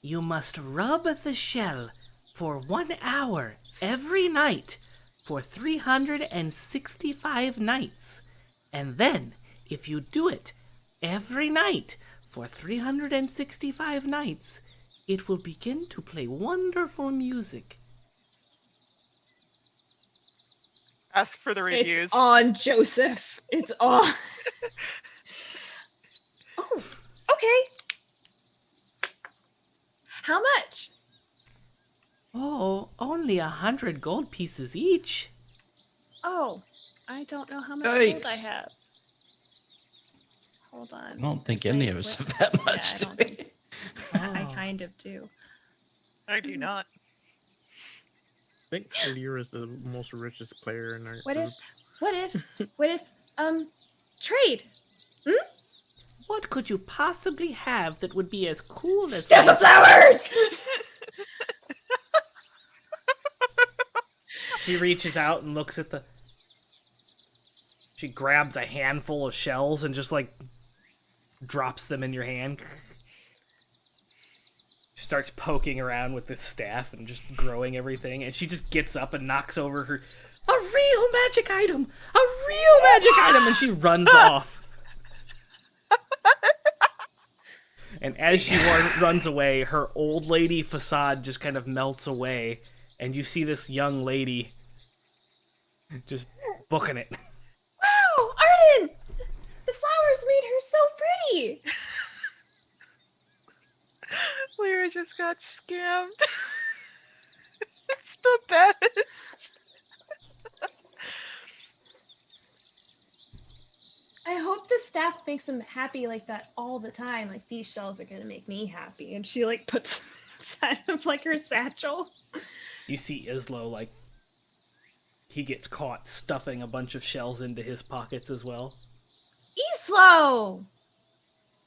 you must rub the shell for 1 hour every night for 365 nights. And then, if you do it every night for 365 nights, it will begin to play wonderful music. Ask for the reviews. It's on, Joseph. It's on. Oh, okay. How much? Oh, only 100 gold pieces each. Oh, I don't know how much gold I Yikes. have. Hold on. I don't think Should any I of us flip? have that much. Yeah, I do don't we? think. I Oh. kind of do. I do not. I think Lyra is the most richest player in our What group. what if, trade? What could you possibly have that would be as cool as Staff of flowers! She reaches out and looks at the. She grabs a handful of shells and just like drops them in your hand. She starts poking around with this staff and just growing everything, and she just gets up and knocks over her. A real magic item! A real magic item! And she runs off. And as she runs away, her old lady facade just kind of melts away, and you see this young lady just booking it. Wow, Arden! The flowers made her so pretty! Lyra just got scammed. It's the best. I hope the staff makes them happy like that all the time. Like, these shells are gonna make me happy. And she like puts inside of like her satchel. You see Izzlo, like, he gets caught stuffing a bunch of shells into his pockets as well. Izzlo!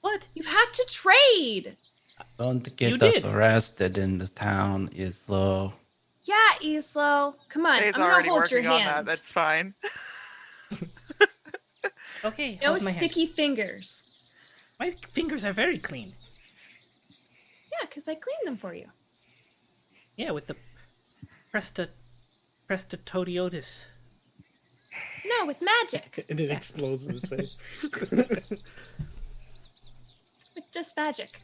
What? You have to trade! Don't get You us did. arrested in the town, Izzlo. Yeah, Izzlo. Come on, Faye's I'm gonna already hold your working on that. hand. That's fine. Okay, No hold my hand. sticky fingers. My fingers are very clean. Yeah, because I cleaned them for you. Yeah, with the Prestatodiotis. No, with magic. And it explodes in his face. With just magic.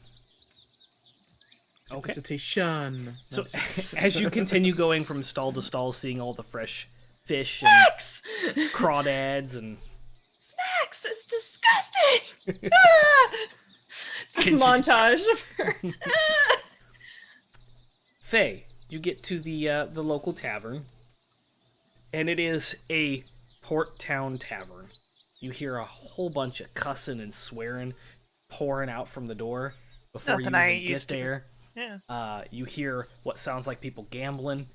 Okay. Visitation. So as you continue going from stall to stall, seeing all the fresh fish and Snacks! crawdads and Snacks! It's disgusting! Ah! Just montage of her. Faye, you get to the local tavern, and it is a port town tavern. You hear a whole bunch of cussing and swearing pouring out from the door before Nothing you I even ain't get used to. there. Yeah. You hear what sounds like people gambling,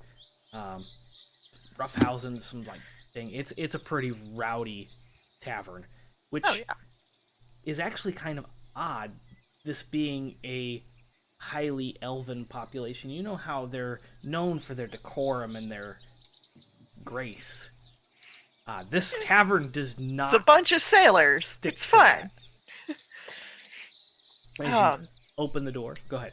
roughhousing, some like thing. It's a pretty rowdy tavern, which Oh yeah. is actually kind of odd. This being a highly elven population, you know how they're known for their decorum and their grace. This tavern does not. It's a bunch of sailors. stick It's to fun. that. As you open the door, go ahead.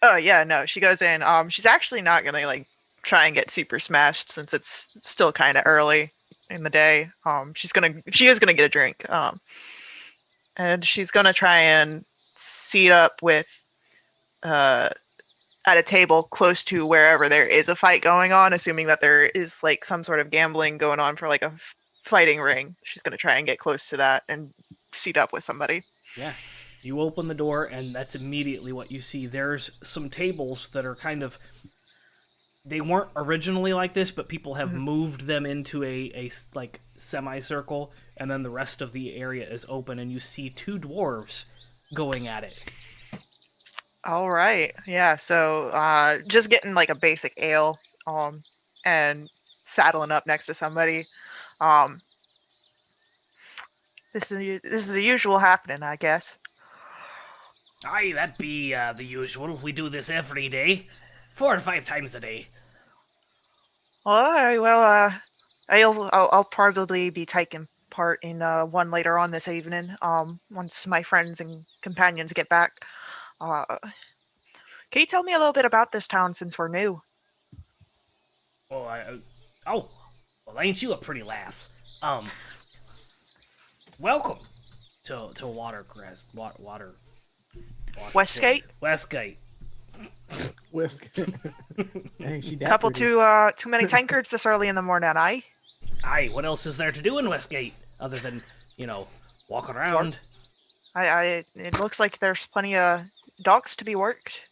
Oh yeah, no, she goes in. She's actually not gonna like try and get super smashed since it's still kind of early in the day. She is gonna get a drink. And she's gonna try and seat up with, at a table close to wherever there is a fight going on, assuming that there is like some sort of gambling going on for like a fighting ring. She's gonna try and get close to that and seat up with somebody. Yeah. You open the door, and that's immediately what you see. There's some tables that are kind of. They weren't originally like this, but people have moved them into a like semicircle, and then the rest of the area is open, and you see two dwarves going at it. All right. Yeah. So, just getting like a basic ale, and saddling up next to somebody. This is the usual happening, I guess. Aye, that be the usual. We do this every day. 4 or 5 times a day. All right. Well, I'll probably be taking part in one later on this evening. Once my friends and companions get back. Can you tell me a little bit about this town since we're new? Oh, well, ain't you a pretty lass? Welcome to Watercrest. Water. Westgate? Westgate. Whisk. Dang, she that Couple pretty. too many tankards this early in the morning, eh? Aye, what else is there to do in Westgate other than, walk around? It looks like there's plenty of docks to be worked.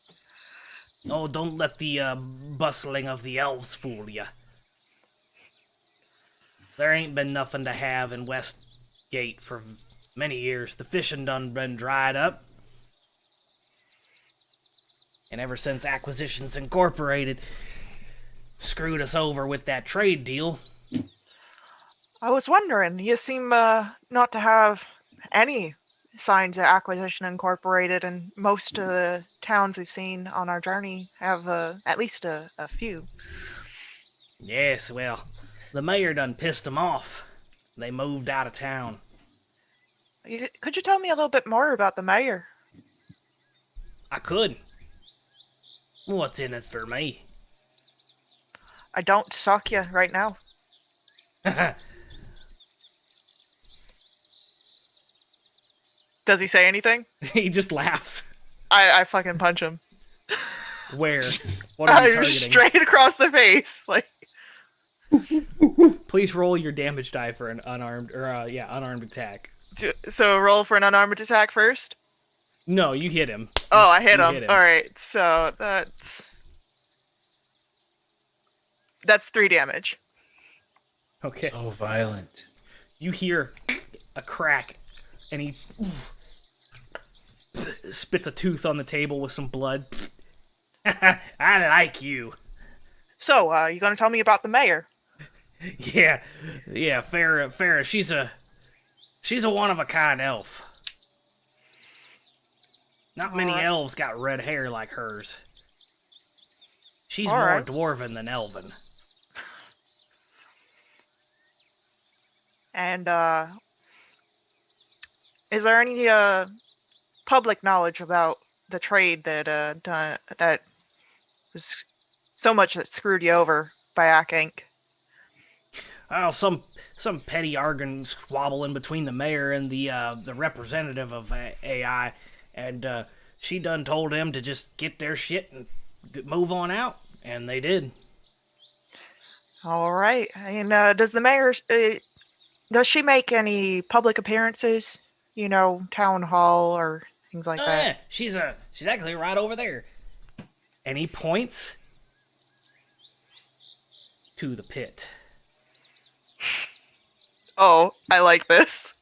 Oh, don't let the bustling of the elves fool you. There ain't been nothing to have in Westgate for many years. The fishing done been dried up. And ever since Acquisitions Incorporated screwed us over with that trade deal. I was wondering, you seem not to have any signs of Acquisition Incorporated, and most of the towns we've seen on our journey have at least a few. Yes, well, the mayor done pissed them off. They moved out of town. Could you tell me a little bit more about the mayor? I could. What's in it for me? I don't suck you right now. Does he say anything? He just laughs. I fucking punch him. Where? What are you I'm targeting? straight across the face. Like, Please roll your damage die for an unarmed attack. so roll for an unarmed attack first. No, you hit him. Oh, I hit You him. All right, so that's 3 damage. Okay. So violent. You hear a crack, and he spits a tooth on the table with some blood. I like you. So, you gonna tell me about the mayor? Yeah, Farrah. She's a one-of-a-kind elf. Not many Alright. elves got red hair like hers. She's Alright. more dwarven than elven. And is there any public knowledge about the trade that was so much that screwed you over by Inc? Oh, some petty arguing squabbling between the mayor and the representative of AI, and she done told them to just get their shit and move on out, and they did. All right. And does the mayor does she make any public appearances? You know, town hall or things like Oh that. yeah, she's actually right over there. And he points to the pit. Oh, I like this.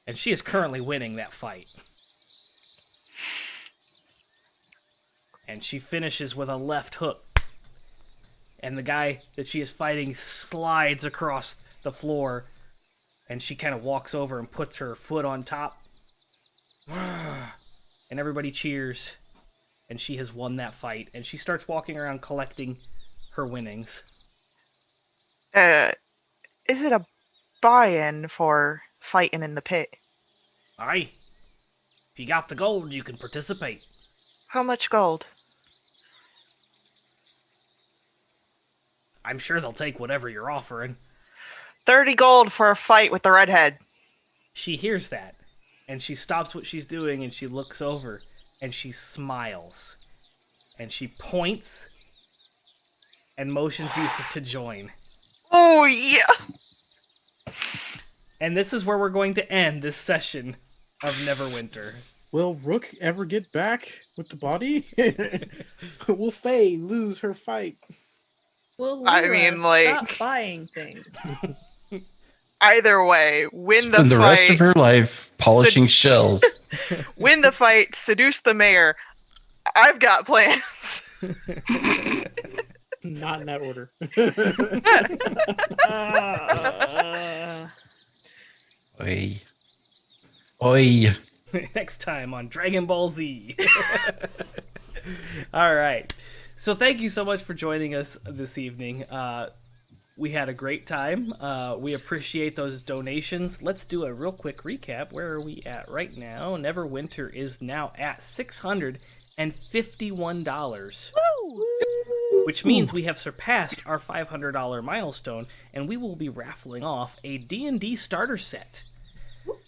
And she is currently winning that fight. And she finishes with a left hook. And the guy that she is fighting slides across the floor. And she kind of walks over and puts her foot on top. And everybody cheers. And she has won that fight. And she starts walking around collecting her winnings. Is it a buy-in for fighting in the pit? Aye. If you got the gold, you can participate. How much gold? I'm sure they'll take whatever you're offering. 30 gold for a fight with the redhead. She hears that, and she stops what she's doing, and she looks over, and she smiles. And she points and motions you to join. Oh, yeah! And this is where we're going to end this session of Neverwinter. Will Rook ever get back with the body? Will Faye lose her fight? Will I Lyra mean, like- stop buying things? Either way, win the Spend the rest fight. of her life polishing shells. Win the fight, seduce the mayor. I've got plans. Not in that order. Oi. Oi. Next time on Dragon Ball Z. All right. So thank you so much for joining us this evening. We had a great time. We appreciate those donations. Let's do a real quick recap. Where are we at right now? Neverwinter is now at $651. Which means we have surpassed our $500 milestone, and we will be raffling off a D&D starter set.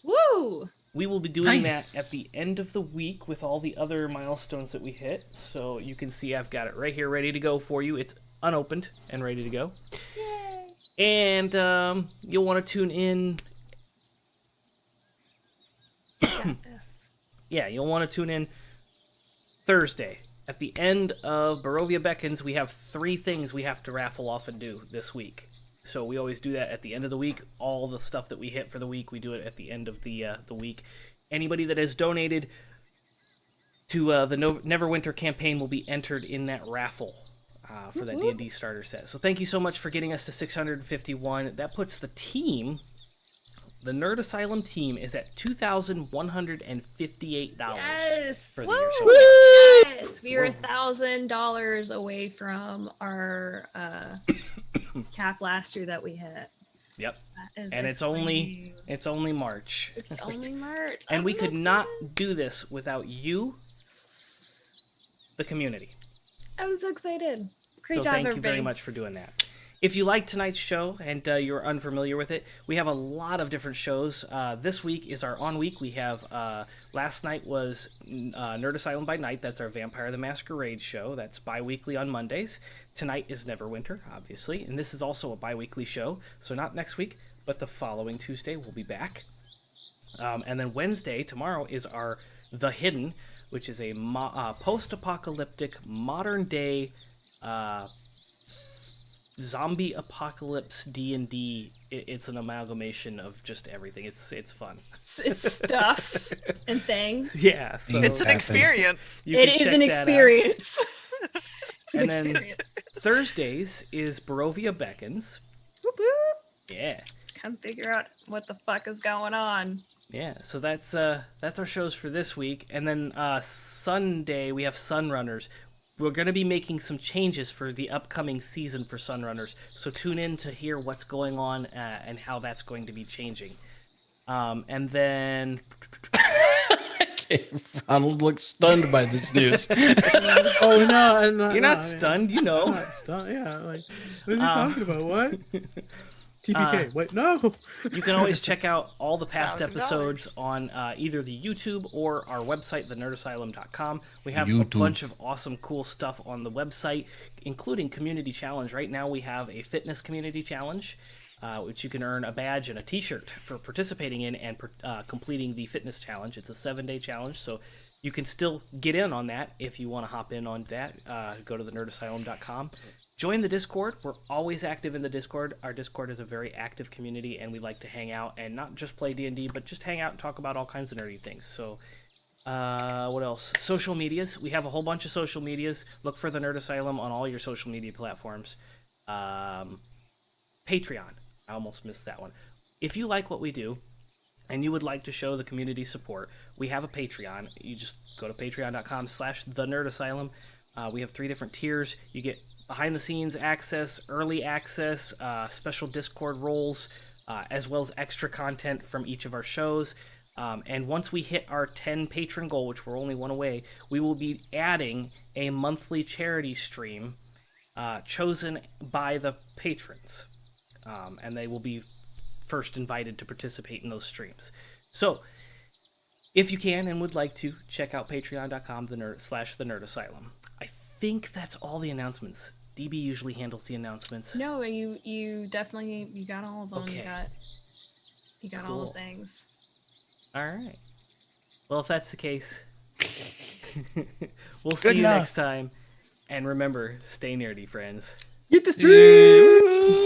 Woo! We will be doing Nice. that at the end of the week with all the other milestones that we hit. So you can see I've got it right here ready to go for you. It's unopened and ready to go. Yay! And you'll want to tune in. Got this. Yeah, you'll want to tune in Thursday at the end of Barovia Beckons, we have 3 things we have to raffle off and do this week. So we always do that at the end of the week. All the stuff that we hit for the week, we do it at the end of the week. Anybody that has donated to the Neverwinter campaign will be entered in that raffle for that D&D starter set. So thank you so much for getting us to 651. That puts the team, the Nerd Asylum team, is at $2,158 Yes. for the year. So Yes, we are $1,000 away from our cap last year that we hit. yep. That is And it's only March. It's only March. And we I'm could so not excited. do this without you, the community. I'm so excited. Great So job, thank everybody. you very much for doing that. If you like tonight's show and you're unfamiliar with it, we have a lot of different shows. This week is our on week. We have last night was Nerd Asylum by Night. That's our Vampire the Masquerade show. That's bi-weekly on Mondays. Tonight is Neverwinter, obviously, and this is also a bi-weekly show. So not next week, but the following Tuesday we'll be back. And then Wednesday, tomorrow, is our The Hidden, which is a post-apocalyptic, modern-day zombie apocalypse D&D. It's an amalgamation of just everything. It's fun. It's stuff and things. Yeah, so It's an Happen. experience. you It can is check an that out. experience. It's And an then experience. Thursdays is Barovia Beckons. Whoop, whoop. Yeah. Come figure out what the fuck is going on. Yeah, so that's our shows for this week. And then Sunday we have Sunrunners. We're going to be making some changes for the upcoming season for Sunrunners, so tune in to hear what's going on and how that's going to be changing. And then Ronald looks stunned by this news. Oh no, I'm not. you're not no, stunned, you I'm know. not stunned. Yeah, like what is he talking about? What? TPK. Wait, no. You can always check out all the past $1,000. episodes on either the YouTube or our website, thenerdasylum.com. We have a YouTube. bunch of awesome, cool stuff on the website, including Community Challenge. Right now we have a fitness community challenge, which you can earn a badge and a t-shirt for participating in and completing the fitness challenge. It's a 7-day challenge, so you can still get in on that if you want to hop in on that. Go to thenerdasylum.com. Join the Discord. We're always active in the Discord. Our Discord is a very active community, and we like to hang out and not just play D&D, but just hang out and talk about all kinds of nerdy things. So, what else? Social medias. We have a whole bunch of social medias. Look for the Nerd Asylum on all your social media platforms. Patreon. I almost missed that one. If you like what we do, and you would like to show the community support, we have a Patreon. You just go to patreon.com/thenerdasylum. We have 3 different tiers. You get behind-the-scenes access, early access, special Discord roles, as well as extra content from each of our shows. And once we hit our 10 patron goal, which we're only one away, we will be adding a monthly charity stream chosen by the patrons. And they will be first invited to participate in those streams. So, if you can and would like to, check out patreon.com/thenerdasylum. I think that's all the announcements. DB usually handles the announcements. No, you definitely you got all of them. Okay. You got all Cool. the things. All right. Well, if that's the case, we'll Good see you enough. next time. And remember, stay nerdy, friends. Get the stream.